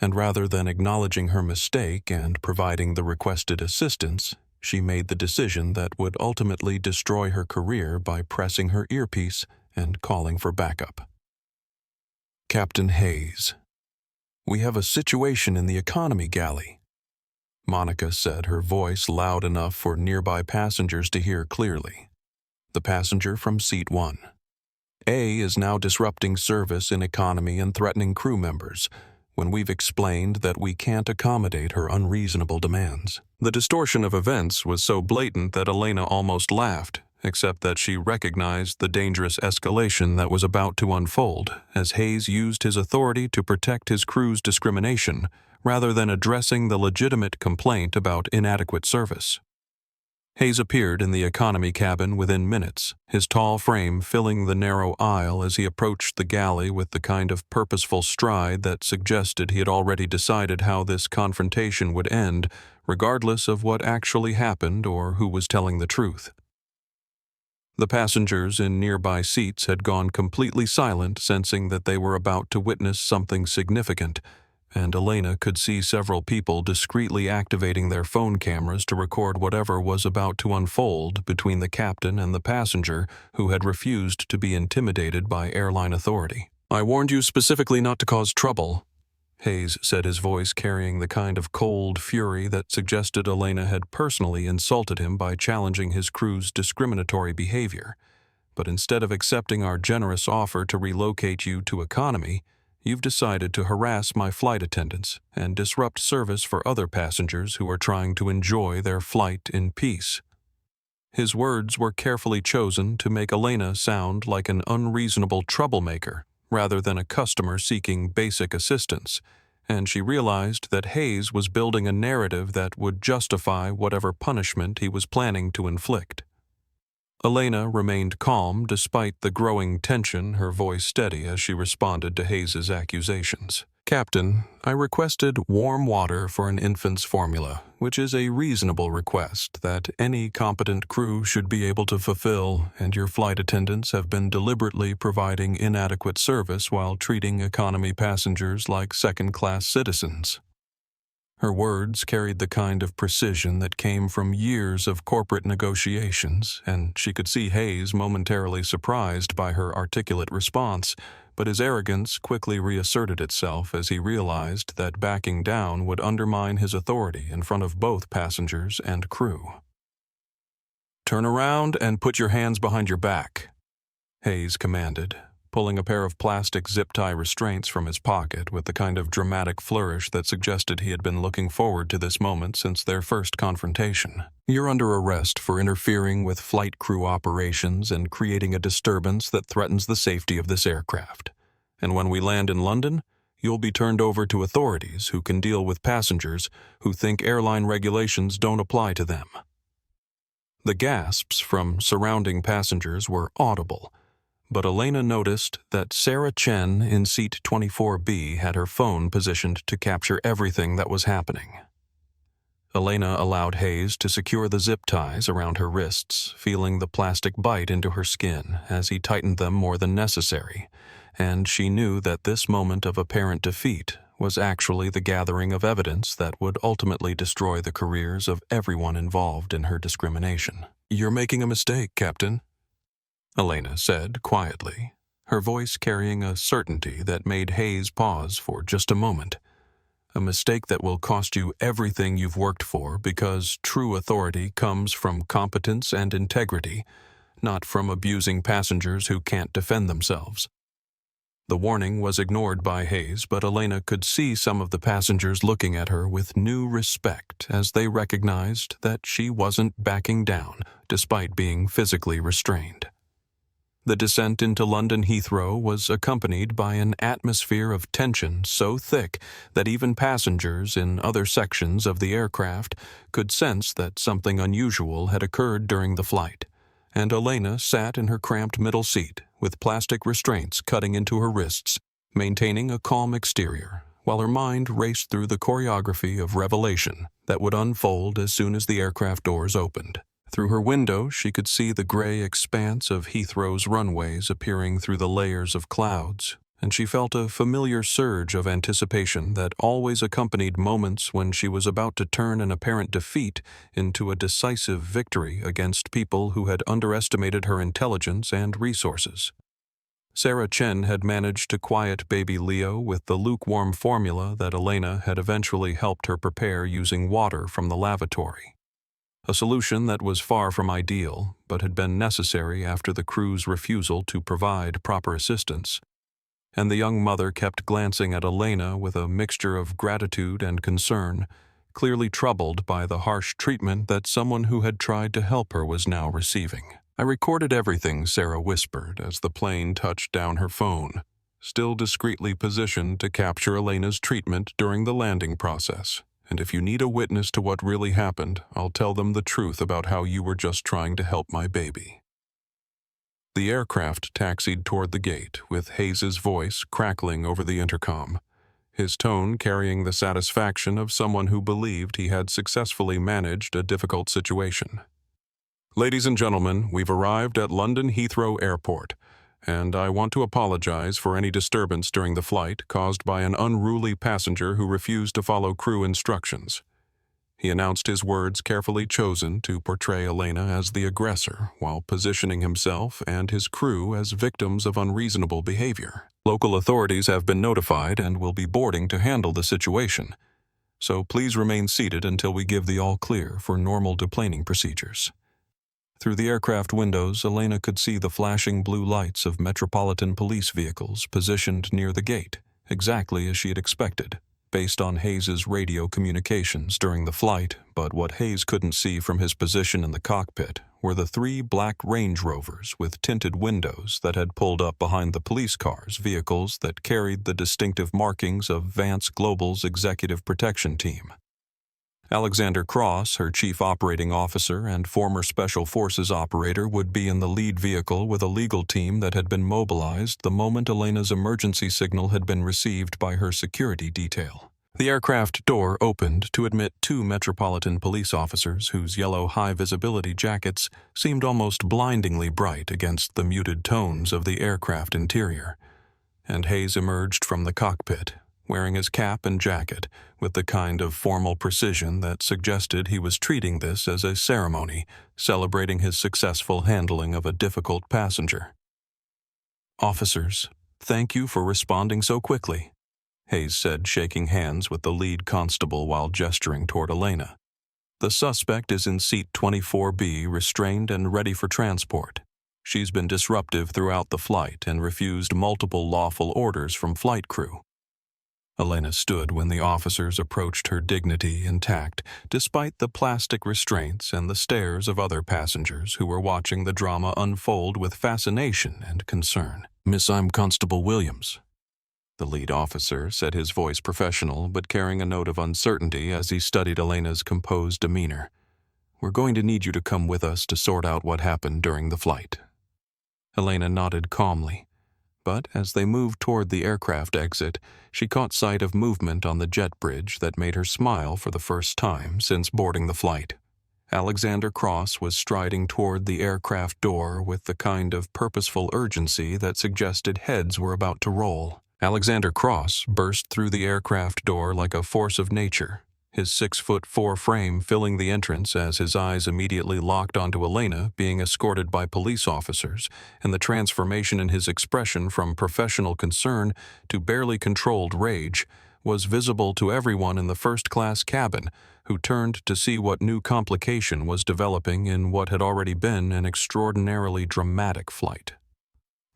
and rather than acknowledging her mistake and providing the requested assistance, she made the decision that would ultimately destroy her career by pressing her earpiece and calling for backup. "Captain Hayes, we have a situation in the economy galley," Monica said, her voice loud enough for nearby passengers to hear clearly. "The passenger from seat 1. A is now disrupting service in economy and threatening crew members when we've explained that we can't accommodate her unreasonable demands." The distortion of events was so blatant that Elena almost laughed, except that she recognized the dangerous escalation that was about to unfold as Hayes used his authority to protect his crew's discrimination rather than addressing the legitimate complaint about inadequate service. Hayes appeared in the economy cabin within minutes, his tall frame filling the narrow aisle as he approached the galley with the kind of purposeful stride that suggested he had already decided how this confrontation would end regardless of what actually happened or who was telling the truth. The passengers in nearby seats had gone completely silent, sensing that they were about to witness something significant, and Elena could see several people discreetly activating their phone cameras to record whatever was about to unfold between the captain and the passenger who had refused to be intimidated by airline authority. "I warned you specifically not to cause trouble," Hayes said, his voice carrying the kind of cold fury that suggested Elena had personally insulted him by challenging his crew's discriminatory behavior. "But instead of accepting our generous offer to relocate you to economy, you've decided to harass my flight attendants and disrupt service for other passengers who are trying to enjoy their flight in peace." His words were carefully chosen to make Elena sound like an unreasonable troublemaker rather than a customer seeking basic assistance, and she realized that Hayes was building a narrative that would justify whatever punishment he was planning to inflict. Elena remained calm despite the growing tension, her voice steady as she responded to Hayes's accusations. "Captain, I requested warm water for an infant's formula, which is a reasonable request that any competent crew should be able to fulfill, and your flight attendants have been deliberately providing inadequate service while treating economy passengers like second-class citizens." Her words carried the kind of precision that came from years of corporate negotiations, and she could see Hayes momentarily surprised by her articulate response, but his arrogance quickly reasserted itself as he realized that backing down would undermine his authority in front of both passengers and crew. "Turn around and put your hands behind your back," Hayes commanded, pulling a pair of plastic zip-tie restraints from his pocket with the kind of dramatic flourish that suggested he had been looking forward to this moment since their first confrontation. "You're under arrest for interfering with flight crew operations and creating a disturbance that threatens the safety of this aircraft. And when we land in London, you'll be turned over to authorities who can deal with passengers who think airline regulations don't apply to them." The gasps from surrounding passengers were audible, but Elena noticed that Sarah Chen in seat 24B had her phone positioned to capture everything that was happening. Elena allowed Hayes to secure the zip ties around her wrists, feeling the plastic bite into her skin as he tightened them more than necessary, and she knew that this moment of apparent defeat was actually the gathering of evidence that would ultimately destroy the careers of everyone involved in her discrimination. "You're making a mistake, Captain," Elena said quietly, her voice carrying a certainty that made Hayes pause for just a moment. "A mistake that will cost you everything you've worked for, because true authority comes from competence and integrity, not from abusing passengers who can't defend themselves." The warning was ignored by Hayes, but Elena could see some of the passengers looking at her with new respect as they recognized that she wasn't backing down, despite being physically restrained. The descent into London Heathrow was accompanied by an atmosphere of tension so thick that even passengers in other sections of the aircraft could sense that something unusual had occurred during the flight, and Elena sat in her cramped middle seat with plastic restraints cutting into her wrists, maintaining a calm exterior, while her mind raced through the choreography of revelation that would unfold as soon as the aircraft doors opened. Through her window, she could see the gray expanse of Heathrow's runways appearing through the layers of clouds, and she felt a familiar surge of anticipation that always accompanied moments when she was about to turn an apparent defeat into a decisive victory against people who had underestimated her intelligence and resources. Sarah Chen had managed to quiet baby Leo with the lukewarm formula that Elena had eventually helped her prepare using water from the lavatory. A solution that was far from ideal, but had been necessary after the crew's refusal to provide proper assistance. And the young mother kept glancing at Elena with a mixture of gratitude and concern, clearly troubled by the harsh treatment that someone who had tried to help her was now receiving. "I recorded everything," Sarah whispered as the plane touched down her phone, still discreetly positioned to capture Elena's treatment during the landing process. "And if you need a witness to what really happened, I'll tell them the truth about how you were just trying to help my baby." The aircraft taxied toward the gate, with Hayes's voice crackling over the intercom. his tone carrying the satisfaction of someone who believed he had successfully managed a difficult situation. "Ladies and gentlemen, we've arrived at London Heathrow Airport, and I want to apologize for any disturbance during the flight caused by an unruly passenger who refused to follow crew instructions." He announced his words carefully chosen to portray Elena as the aggressor while positioning himself and his crew as victims of unreasonable behavior. "Local authorities have been notified and will be boarding to handle the situation, so please remain seated until we give the all-clear for normal deplaning procedures." Through the aircraft windows, Elena could see the flashing blue lights of Metropolitan Police vehicles positioned near the gate, exactly as she had expected, based on Hayes's radio communications during the flight. But what Hayes couldn't see from his position in the cockpit were the 3 black Range Rovers with tinted windows that had pulled up behind the police cars, vehicles that carried the distinctive markings of Vance Global's executive protection team. Alexander Cross, her chief operating officer and former Special Forces operator, would be in the lead vehicle with a legal team that had been mobilized the moment Elena's emergency signal had been received by her security detail. The aircraft door opened to admit 2 Metropolitan Police officers whose yellow high-visibility jackets seemed almost blindingly bright against the muted tones of the aircraft interior. And Hayes emerged from the cockpit, wearing his cap and jacket with the kind of formal precision that suggested he was treating this as a ceremony, celebrating his successful handling of a difficult passenger. "Officers, thank you for responding so quickly," Hayes said, shaking hands with the lead constable while gesturing toward Elena. "The suspect is in seat 24B, restrained and ready for transport. She's been disruptive throughout the flight and refused multiple lawful orders from flight crew." Elena stood when the officers approached her, dignity intact, despite the plastic restraints and the stares of other passengers who were watching the drama unfold with fascination and concern. "Miss, I'm Constable Williams," the lead officer said, his voice professional but carrying a note of uncertainty as he studied Elena's composed demeanor. "We're going to need you to come with us to sort out what happened during the flight." Elena nodded calmly. But as they moved toward the aircraft exit, she caught sight of movement on the jet bridge that made her smile for the first time since boarding the flight. Alexander Cross was striding toward the aircraft door with the kind of purposeful urgency that suggested heads were about to roll. Alexander Cross burst through the aircraft door like a force of nature, his 6'4" frame filling the entrance as his eyes immediately locked onto Elena being escorted by police officers, and the transformation in his expression from professional concern to barely controlled rage was visible to everyone in the first-class cabin, who turned to see what new complication was developing in what had already been an extraordinarily dramatic flight.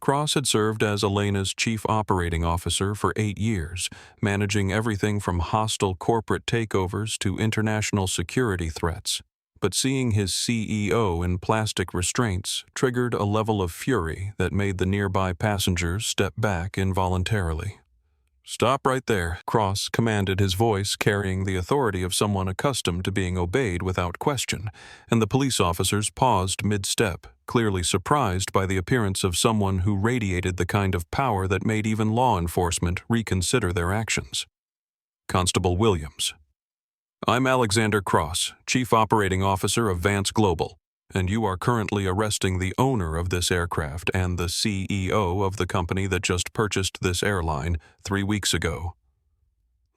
Cross had served as Elena's chief operating officer for 8 years, managing everything from hostile corporate takeovers to international security threats. But seeing his CEO in plastic restraints triggered a level of fury that made the nearby passengers step back involuntarily. "Stop right there," Cross commanded, his voice carrying the authority of someone accustomed to being obeyed without question, and the police officers paused mid-step, clearly surprised by the appearance of someone who radiated the kind of power that made even law enforcement reconsider their actions. "Constable Williams." "I'm Alexander Cross, Chief Operating Officer of Vance Global, and you are currently arresting the owner of this aircraft and the CEO of the company that just purchased this airline 3 weeks ago."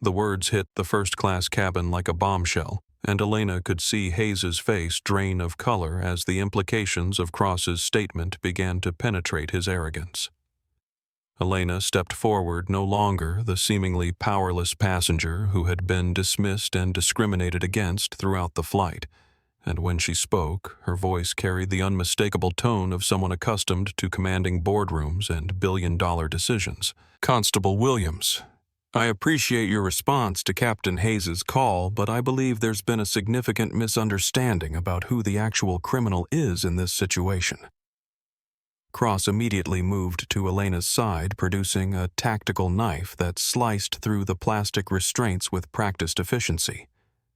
The words hit the first-class cabin like a bombshell, and Elena could see Hayes's face drain of color as the implications of Cross's statement began to penetrate his arrogance. Elena stepped forward, no longer the seemingly powerless passenger who had been dismissed and discriminated against throughout the flight, and when she spoke, her voice carried the unmistakable tone of someone accustomed to commanding boardrooms and billion-dollar decisions. "Constable Williams, I appreciate your response to Captain Hayes's call, but I believe there's been a significant misunderstanding about who the actual criminal is in this situation." Cross immediately moved to Elena's side, producing a tactical knife that sliced through the plastic restraints with practiced efficiency,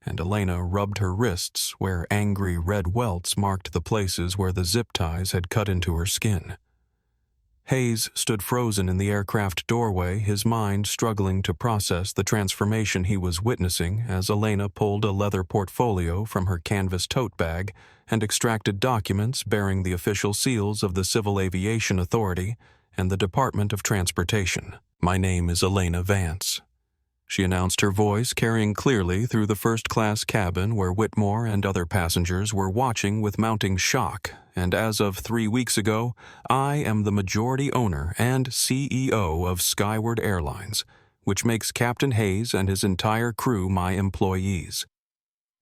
and Elena rubbed her wrists where angry red welts marked the places where the zip ties had cut into her skin. Hayes stood frozen in the aircraft doorway, his mind struggling to process the transformation he was witnessing as Elena pulled a leather portfolio from her canvas tote bag and extracted documents bearing the official seals of the Civil Aviation Authority and the Department of Transportation. "My name is Elena Vance," she announced, her voice carrying clearly through the first-class cabin where Whitmore and other passengers were watching with mounting shock. "And as of 3 weeks ago, I am the majority owner and CEO of Skyward Airlines, which makes Captain Hayes and his entire crew my employees."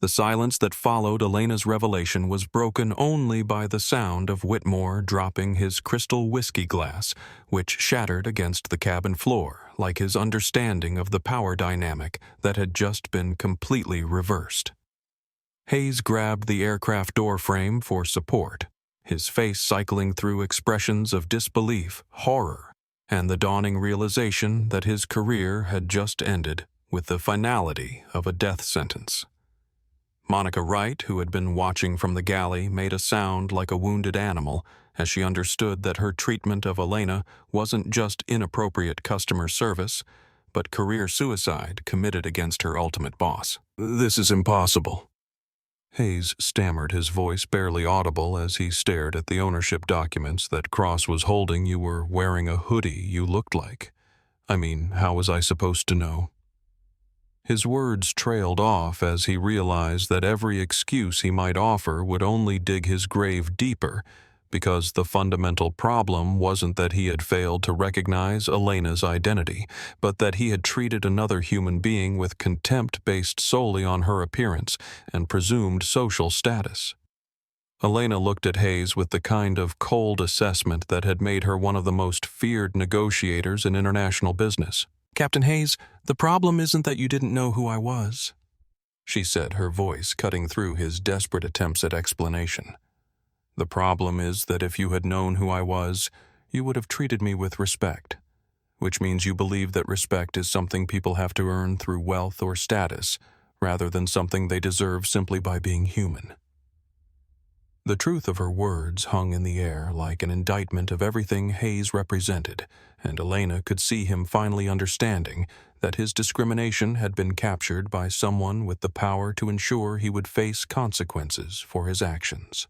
The silence that followed Elena's revelation was broken only by the sound of Whitmore dropping his crystal whiskey glass, which shattered against the cabin floor, like his understanding of the power dynamic that had just been completely reversed. Hayes grabbed the aircraft door frame for support, his face cycling through expressions of disbelief, horror, and the dawning realization that his career had just ended with the finality of a death sentence. Monica Wright, who had been watching from the galley, made a sound like a wounded animal as she understood that her treatment of Elena wasn't just inappropriate customer service, but career suicide committed against her ultimate boss. "This is impossible." Hayes stammered, his voice barely audible as he stared at the ownership documents that Cross was holding. "You were wearing a hoodie, you looked like. I mean, how was I supposed to know?" His words trailed off as he realized that every excuse he might offer would only dig his grave deeper, because the fundamental problem wasn't that he had failed to recognize Elena's identity, but that he had treated another human being with contempt based solely on her appearance and presumed social status. Elena looked at Hayes with the kind of cold assessment that had made her one of the most feared negotiators in international business. "Captain Hayes, the problem isn't that you didn't know who I was," she said, her voice cutting through his desperate attempts at explanation. "The problem is that if you had known who I was, you would have treated me with respect, which means you believe that respect is something people have to earn through wealth or status, rather than something they deserve simply by being human." The truth of her words hung in the air like an indictment of everything Hayes represented, and Elena could see him finally understanding that his discrimination had been captured by someone with the power to ensure he would face consequences for his actions.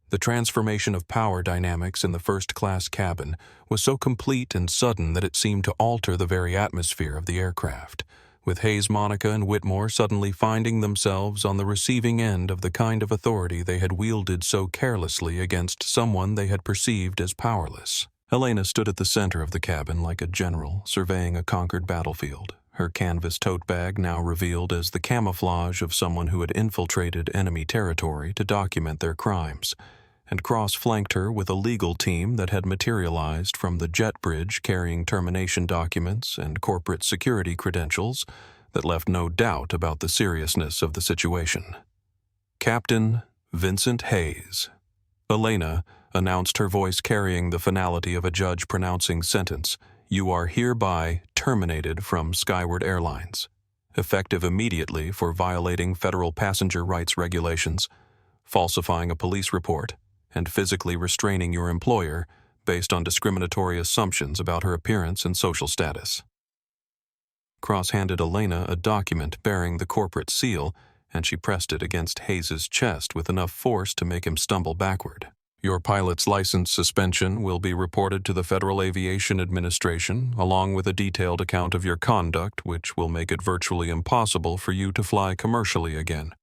The transformation of power dynamics in the first-class cabin was so complete and sudden that it seemed to alter the very atmosphere of the aircraft, with Hayes, Monica, and Whitmore suddenly finding themselves on the receiving end of the kind of authority they had wielded so carelessly against someone they had perceived as powerless. Elena stood at the center of the cabin like a general surveying a conquered battlefield, her canvas tote bag now revealed as the camouflage of someone who had infiltrated enemy territory to document their crimes, and Cross flanked her with a legal team that had materialized from the jet bridge carrying termination documents and corporate security credentials that left no doubt about the seriousness of the situation. "Captain Vincent Hayes," Elena announced, her voice carrying the finality of a judge pronouncing sentence, "you are hereby terminated from Skyward Airlines, effective immediately for violating federal passenger rights regulations, falsifying a police report, and physically restraining your employer based on discriminatory assumptions about her appearance and social status." Cross handed Elena a document bearing the corporate seal, and she pressed it against Hayes' chest with enough force to make him stumble backward. "Your pilot's license suspension will be reported to the Federal Aviation Administration, along with a detailed account of your conduct, which will make it virtually impossible for you to fly commercially again."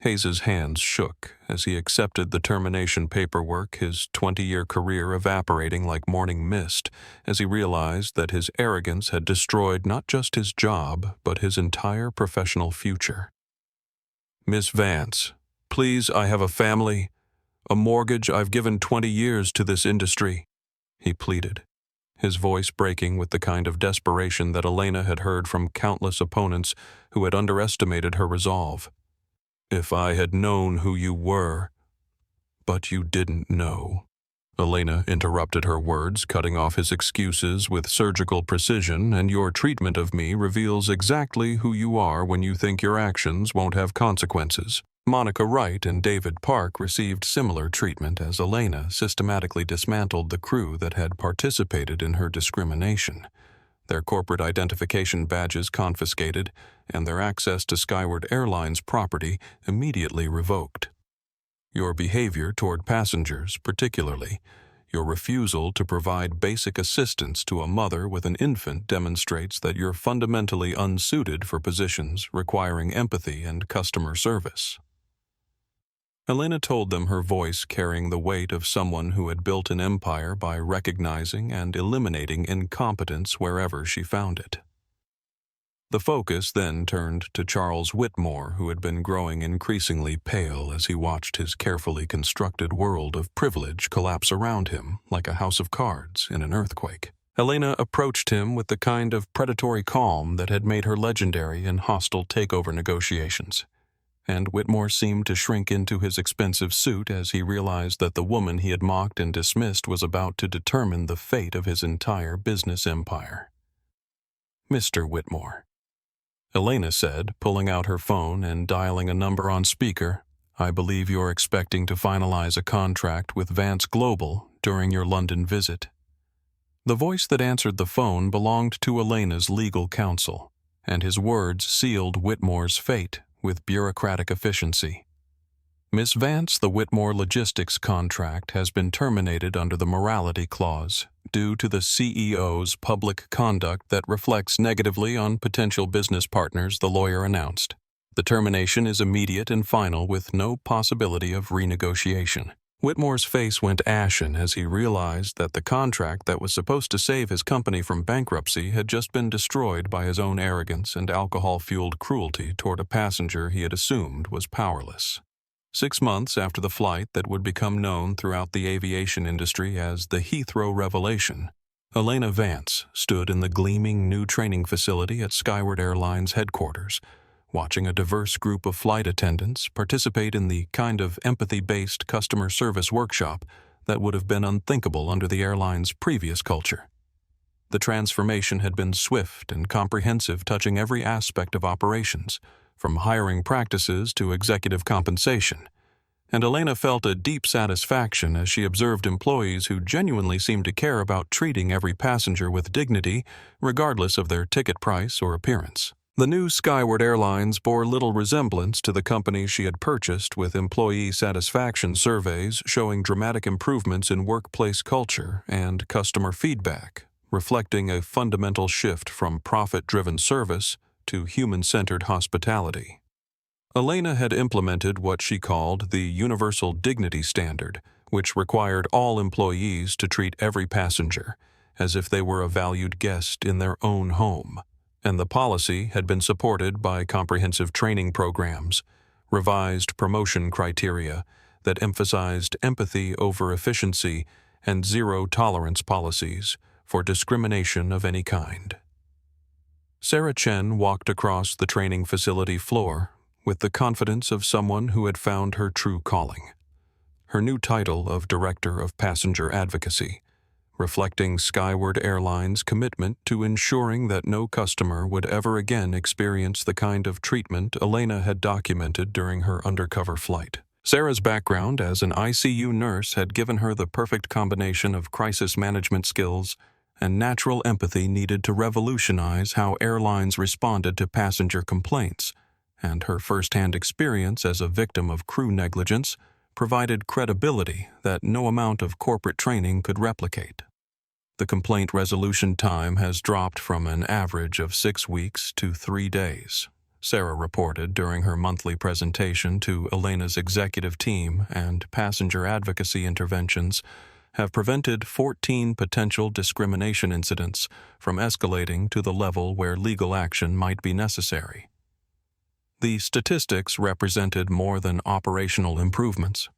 Hayes' hands shook as he accepted the termination paperwork, his 20-year career evaporating like morning mist as he realized that his arrogance had destroyed not just his job, but his entire professional future. "Miss Vance, please, I have a family, a mortgage. I've given 20 years to this industry," he pleaded, his voice breaking with the kind of desperation that Elena had heard from countless opponents who had underestimated her resolve. "If I had known who you were—" "But you didn't know," Elena interrupted her words, cutting off his excuses with surgical precision, "and your treatment of me reveals exactly who you are when you think your actions won't have consequences. Monica Wright and David Park received similar treatment as Elena systematically dismantled the crew that had participated in her discrimination, their corporate identification badges confiscated, and their access to Skyward Airlines property immediately revoked. Your behavior toward passengers, particularly your refusal to provide basic assistance to a mother with an infant, demonstrates that you're fundamentally unsuited for positions requiring empathy and customer service. Elena told them, her voice carrying the weight of someone who had built an empire by recognizing and eliminating incompetence wherever she found it. The focus then turned to Charles Whitmore, who had been growing increasingly pale as he watched his carefully constructed world of privilege collapse around him like a house of cards in an earthquake. Elena approached him with the kind of predatory calm that had made her legendary in hostile takeover negotiations, and Whitmore seemed to shrink into his expensive suit as he realized that the woman he had mocked and dismissed was about to determine the fate of his entire business empire. "Mr. Whitmore," Elena said, pulling out her phone and dialing a number on speaker, "I believe you're expecting to finalize a contract with Vance Global during your London visit." The voice that answered the phone belonged to Elena's legal counsel, and his words sealed Whitmore's fate with bureaucratic efficiency. "Miss Vance, the Whitmore Logistics contract has been terminated under the morality clause due to the CEO's public conduct that reflects negatively on potential business partners," the lawyer announced. "The termination is immediate and final with no possibility of renegotiation." Whitmore's face went ashen as he realized that the contract that was supposed to save his company from bankruptcy had just been destroyed by his own arrogance and alcohol-fueled cruelty toward a passenger he had assumed was powerless. 6 months after the flight that would become known throughout the aviation industry as the Heathrow Revelation, Elena Vance stood in the gleaming new training facility at Skyward Airlines headquarters, watching a diverse group of flight attendants participate in the kind of empathy-based customer service workshop that would have been unthinkable under the airline's previous culture. The transformation had been swift and comprehensive, touching every aspect of operations, from hiring practices to executive compensation, and Elena felt a deep satisfaction as she observed employees who genuinely seemed to care about treating every passenger with dignity, regardless of their ticket price or appearance. The new Skyward Airlines bore little resemblance to the company she had purchased, with employee satisfaction surveys showing dramatic improvements in workplace culture and customer feedback, reflecting a fundamental shift from profit-driven service to human-centered hospitality. Elena had implemented what she called the Universal Dignity Standard, which required all employees to treat every passenger as if they were a valued guest in their own home, and the policy had been supported by comprehensive training programs, revised promotion criteria that emphasized empathy over efficiency, and zero-tolerance policies for discrimination of any kind. Sarah Chen walked across the training facility floor with the confidence of someone who had found her true calling. Her new title of Director of Passenger Advocacy, reflecting Skyward Airlines' commitment to ensuring that no customer would ever again experience the kind of treatment Elena had documented during her undercover flight. Sarah's background as an ICU nurse had given her the perfect combination of crisis management skills and natural empathy needed to revolutionize how airlines responded to passenger complaints, and her first-hand experience as a victim of crew negligence provided credibility that no amount of corporate training could replicate. The complaint resolution time has dropped from an average of 6 weeks to 3 days, Sarah reported during her monthly presentation to Elena's executive team, and passenger advocacy interventions have prevented 14 potential discrimination incidents from escalating to the level where legal action might be necessary. The statistics represented more than operational improvements.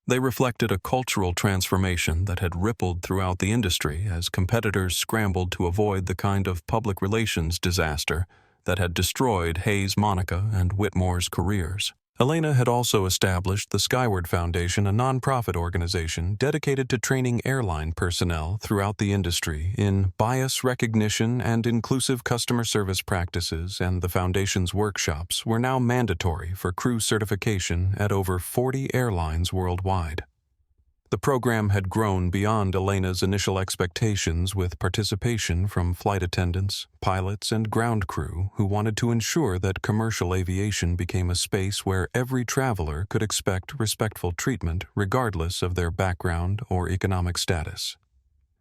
They reflected a cultural transformation that had rippled throughout the industry as competitors scrambled to avoid the kind of public relations disaster that had destroyed Hayes, Monica, and Whitmore's careers. Elena had also established the Skyward Foundation, a nonprofit organization dedicated to training airline personnel throughout the industry in bias recognition and inclusive customer service practices, and the foundation's workshops were now mandatory for crew certification at over 40 airlines worldwide. The program had grown beyond Elena's initial expectations, with participation from flight attendants, pilots, and ground crew who wanted to ensure that commercial aviation became a space where every traveler could expect respectful treatment regardless of their background or economic status.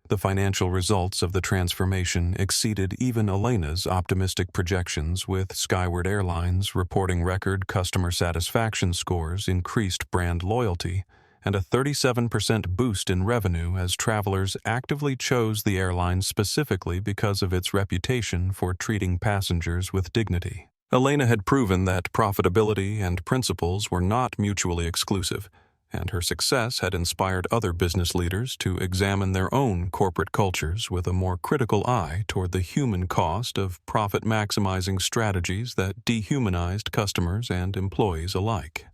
The financial results of the transformation exceeded even Elena's optimistic projections, with Skyward Airlines reporting record customer satisfaction scores, increased brand loyalty, and a 37% boost in revenue as travelers actively chose the airline specifically because of its reputation for treating passengers with dignity. Elena had proven that profitability and principles were not mutually exclusive, and her success had inspired other business leaders to examine their own corporate cultures with a more critical eye toward the human cost of profit-maximizing strategies that dehumanized customers and employees alike.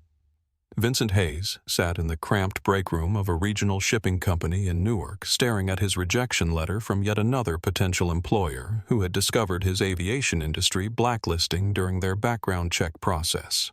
Vincent Hayes sat in the cramped break room of a regional shipping company in Newark, staring at his rejection letter from yet another potential employer who had discovered his aviation industry blacklisting during their background check process.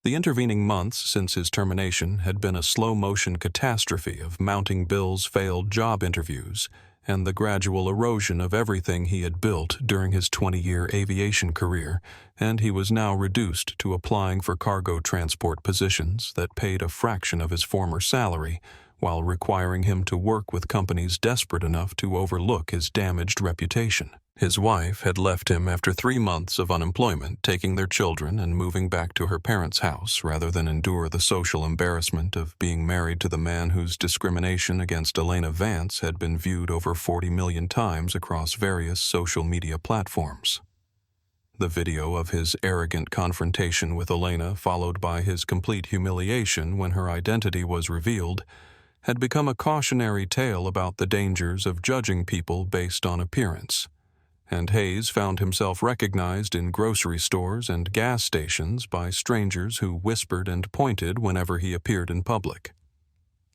The intervening months since his termination had been a slow-motion catastrophe of mounting bills, failed job interviews, and the gradual erosion of everything he had built during his 20-year aviation career, and he was now reduced to applying for cargo transport positions that paid a fraction of his former salary, while requiring him to work with companies desperate enough to overlook his damaged reputation. His wife had left him after 3 months of unemployment, taking their children and moving back to her parents' house rather than endure the social embarrassment of being married to the man whose discrimination against Elena Vance had been viewed over 40 million times across various social media platforms. The video of his arrogant confrontation with Elena, followed by his complete humiliation when her identity was revealed, had become a cautionary tale about the dangers of judging people based on appearance, and Hayes found himself recognized in grocery stores and gas stations by strangers who whispered and pointed whenever he appeared in public.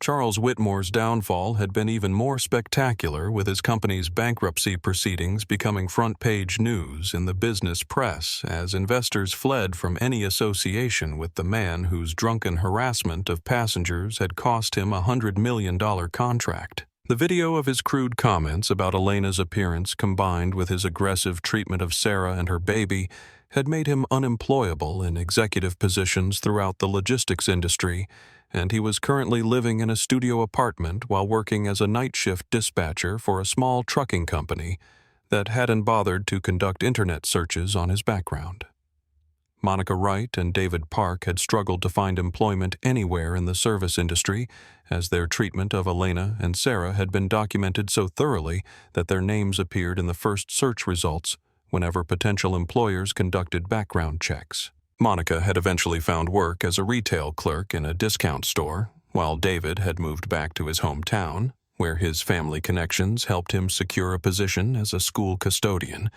Charles Whitmore's downfall had been even more spectacular, with his company's bankruptcy proceedings becoming front-page news in the business press as investors fled from any association with the man whose drunken harassment of passengers had cost him a $100 million contract. The video of his crude comments about Elena's appearance, combined with his aggressive treatment of Sarah and her baby, had made him unemployable in executive positions throughout the logistics industry, and he was currently living in a studio apartment while working as a night shift dispatcher for a small trucking company that hadn't bothered to conduct internet searches on his background. Monica Wright and David Park had struggled to find employment anywhere in the service industry, as their treatment of Elena and Sarah had been documented so thoroughly that their names appeared in the first search results whenever potential employers conducted background checks. Monica had eventually found work as a retail clerk in a discount store, while David had moved back to his hometown, where his family connections helped him secure a position as a school custodian,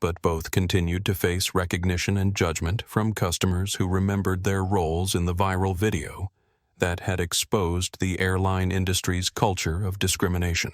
but both continued to face recognition and judgment from customers who remembered their roles in the viral video that had exposed the airline industry's culture of discrimination.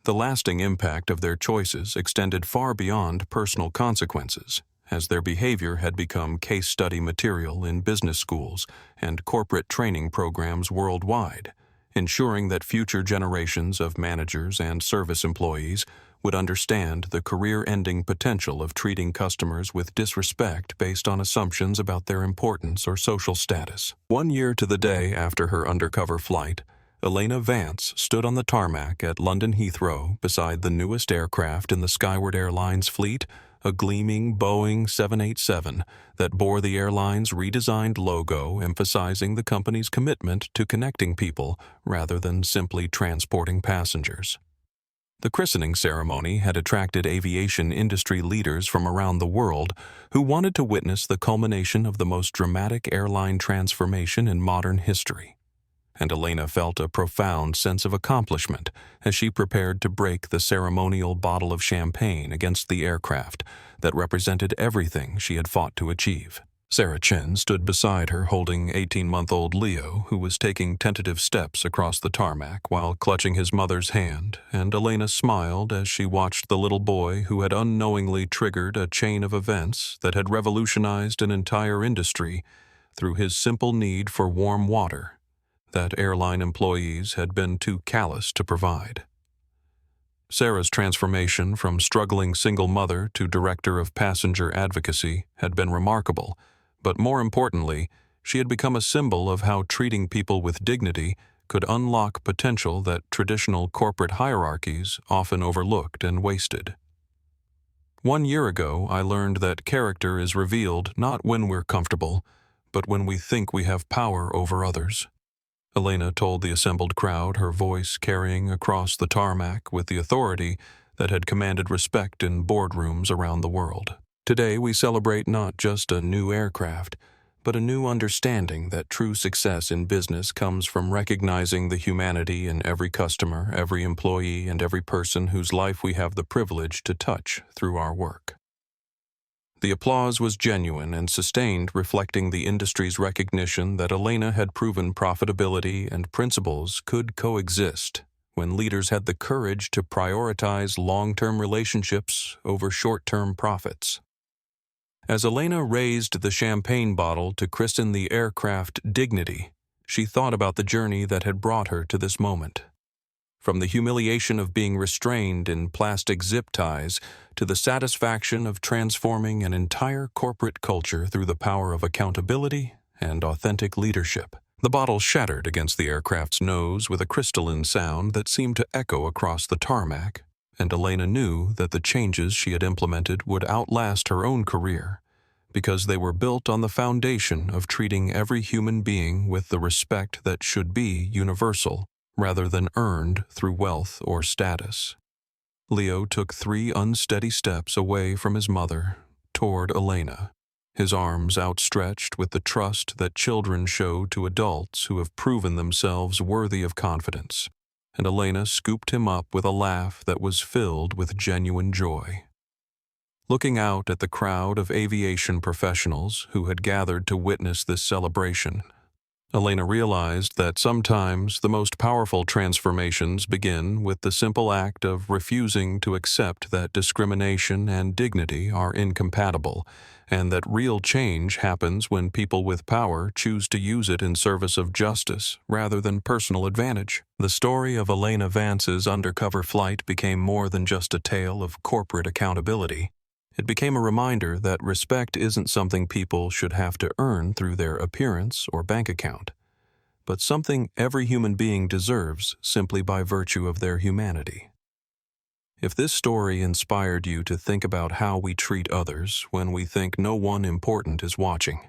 The lasting impact of their choices extended far beyond personal consequences, as their behavior had become case study material in business schools and corporate training programs worldwide, ensuring that future generations of managers and service employees would understand the career-ending potential of treating customers with disrespect based on assumptions about their importance or social status. 1 year to the day after her undercover flight, Elena Vance stood on the tarmac at London Heathrow beside the newest aircraft in the Skyward Airlines fleet, a gleaming Boeing 787 that bore the airline's redesigned logo, emphasizing the company's commitment to connecting people rather than simply transporting passengers. The christening ceremony had attracted aviation industry leaders from around the world who wanted to witness the culmination of the most dramatic airline transformation in modern history. And Elena felt a profound sense of accomplishment as she prepared to break the ceremonial bottle of champagne against the aircraft that represented everything she had fought to achieve. Sarah Chen stood beside her holding 18-month-old Leo, who was taking tentative steps across the tarmac while clutching his mother's hand, and Elena smiled as she watched the little boy who had unknowingly triggered a chain of events that had revolutionized an entire industry through his simple need for warm water that airline employees had been too callous to provide. Sarah's transformation from struggling single mother to Director of Passenger Advocacy had been remarkable, but more importantly, she had become a symbol of how treating people with dignity could unlock potential that traditional corporate hierarchies often overlooked and wasted. 1 year ago, I learned that character is revealed not when we're comfortable, but when we think we have power over others. Elena told the assembled crowd, her voice carrying across the tarmac with the authority that had commanded respect in boardrooms around the world. Today, we celebrate not just a new aircraft, but a new understanding that true success in business comes from recognizing the humanity in every customer, every employee, and every person whose life we have the privilege to touch through our work. The applause was genuine and sustained, reflecting the industry's recognition that Elena had proven profitability and principles could coexist when leaders had the courage to prioritize long-term relationships over short-term profits. As Elena raised the champagne bottle to christen the aircraft Dignity, she thought about the journey that had brought her to this moment. From the humiliation of being restrained in plastic zip ties to the satisfaction of transforming an entire corporate culture through the power of accountability and authentic leadership. The bottle shattered against the aircraft's nose with a crystalline sound that seemed to echo across the tarmac, and Elena knew that the changes she had implemented would outlast her own career, because they were built on the foundation of treating every human being with the respect that should be universal, rather than earned through wealth or status. Leo took 3 unsteady steps away from his mother, toward Elena, his arms outstretched with the trust that children show to adults who have proven themselves worthy of confidence, and Elena scooped him up with a laugh that was filled with genuine joy. Looking out at the crowd of aviation professionals who had gathered to witness this celebration, Elena realized that sometimes the most powerful transformations begin with the simple act of refusing to accept that discrimination and dignity are incompatible, and that real change happens when people with power choose to use it in service of justice rather than personal advantage. The story of Elena Vance's undercover flight became more than just a tale of corporate accountability. It became a reminder that respect isn't something people should have to earn through their appearance or bank account, but something every human being deserves simply by virtue of their humanity. If this story inspired you to think about how we treat others when we think no one important is watching,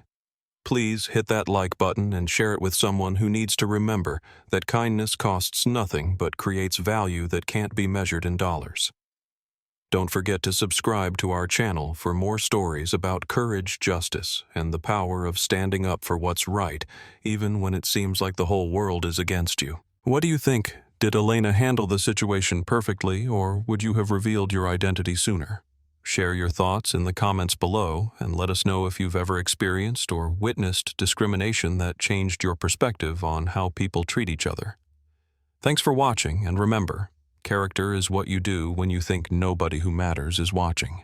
please hit that like button and share it with someone who needs to remember that kindness costs nothing but creates value that can't be measured in dollars. Don't forget to subscribe to our channel for more stories about courage, justice, and the power of standing up for what's right, even when it seems like the whole world is against you. What do you think? Did Elena handle the situation perfectly, or would you have revealed your identity sooner? Share your thoughts in the comments below, and let us know if you've ever experienced or witnessed discrimination that changed your perspective on how people treat each other. Thanks for watching, and remember, character is what you do when you think nobody who matters is watching.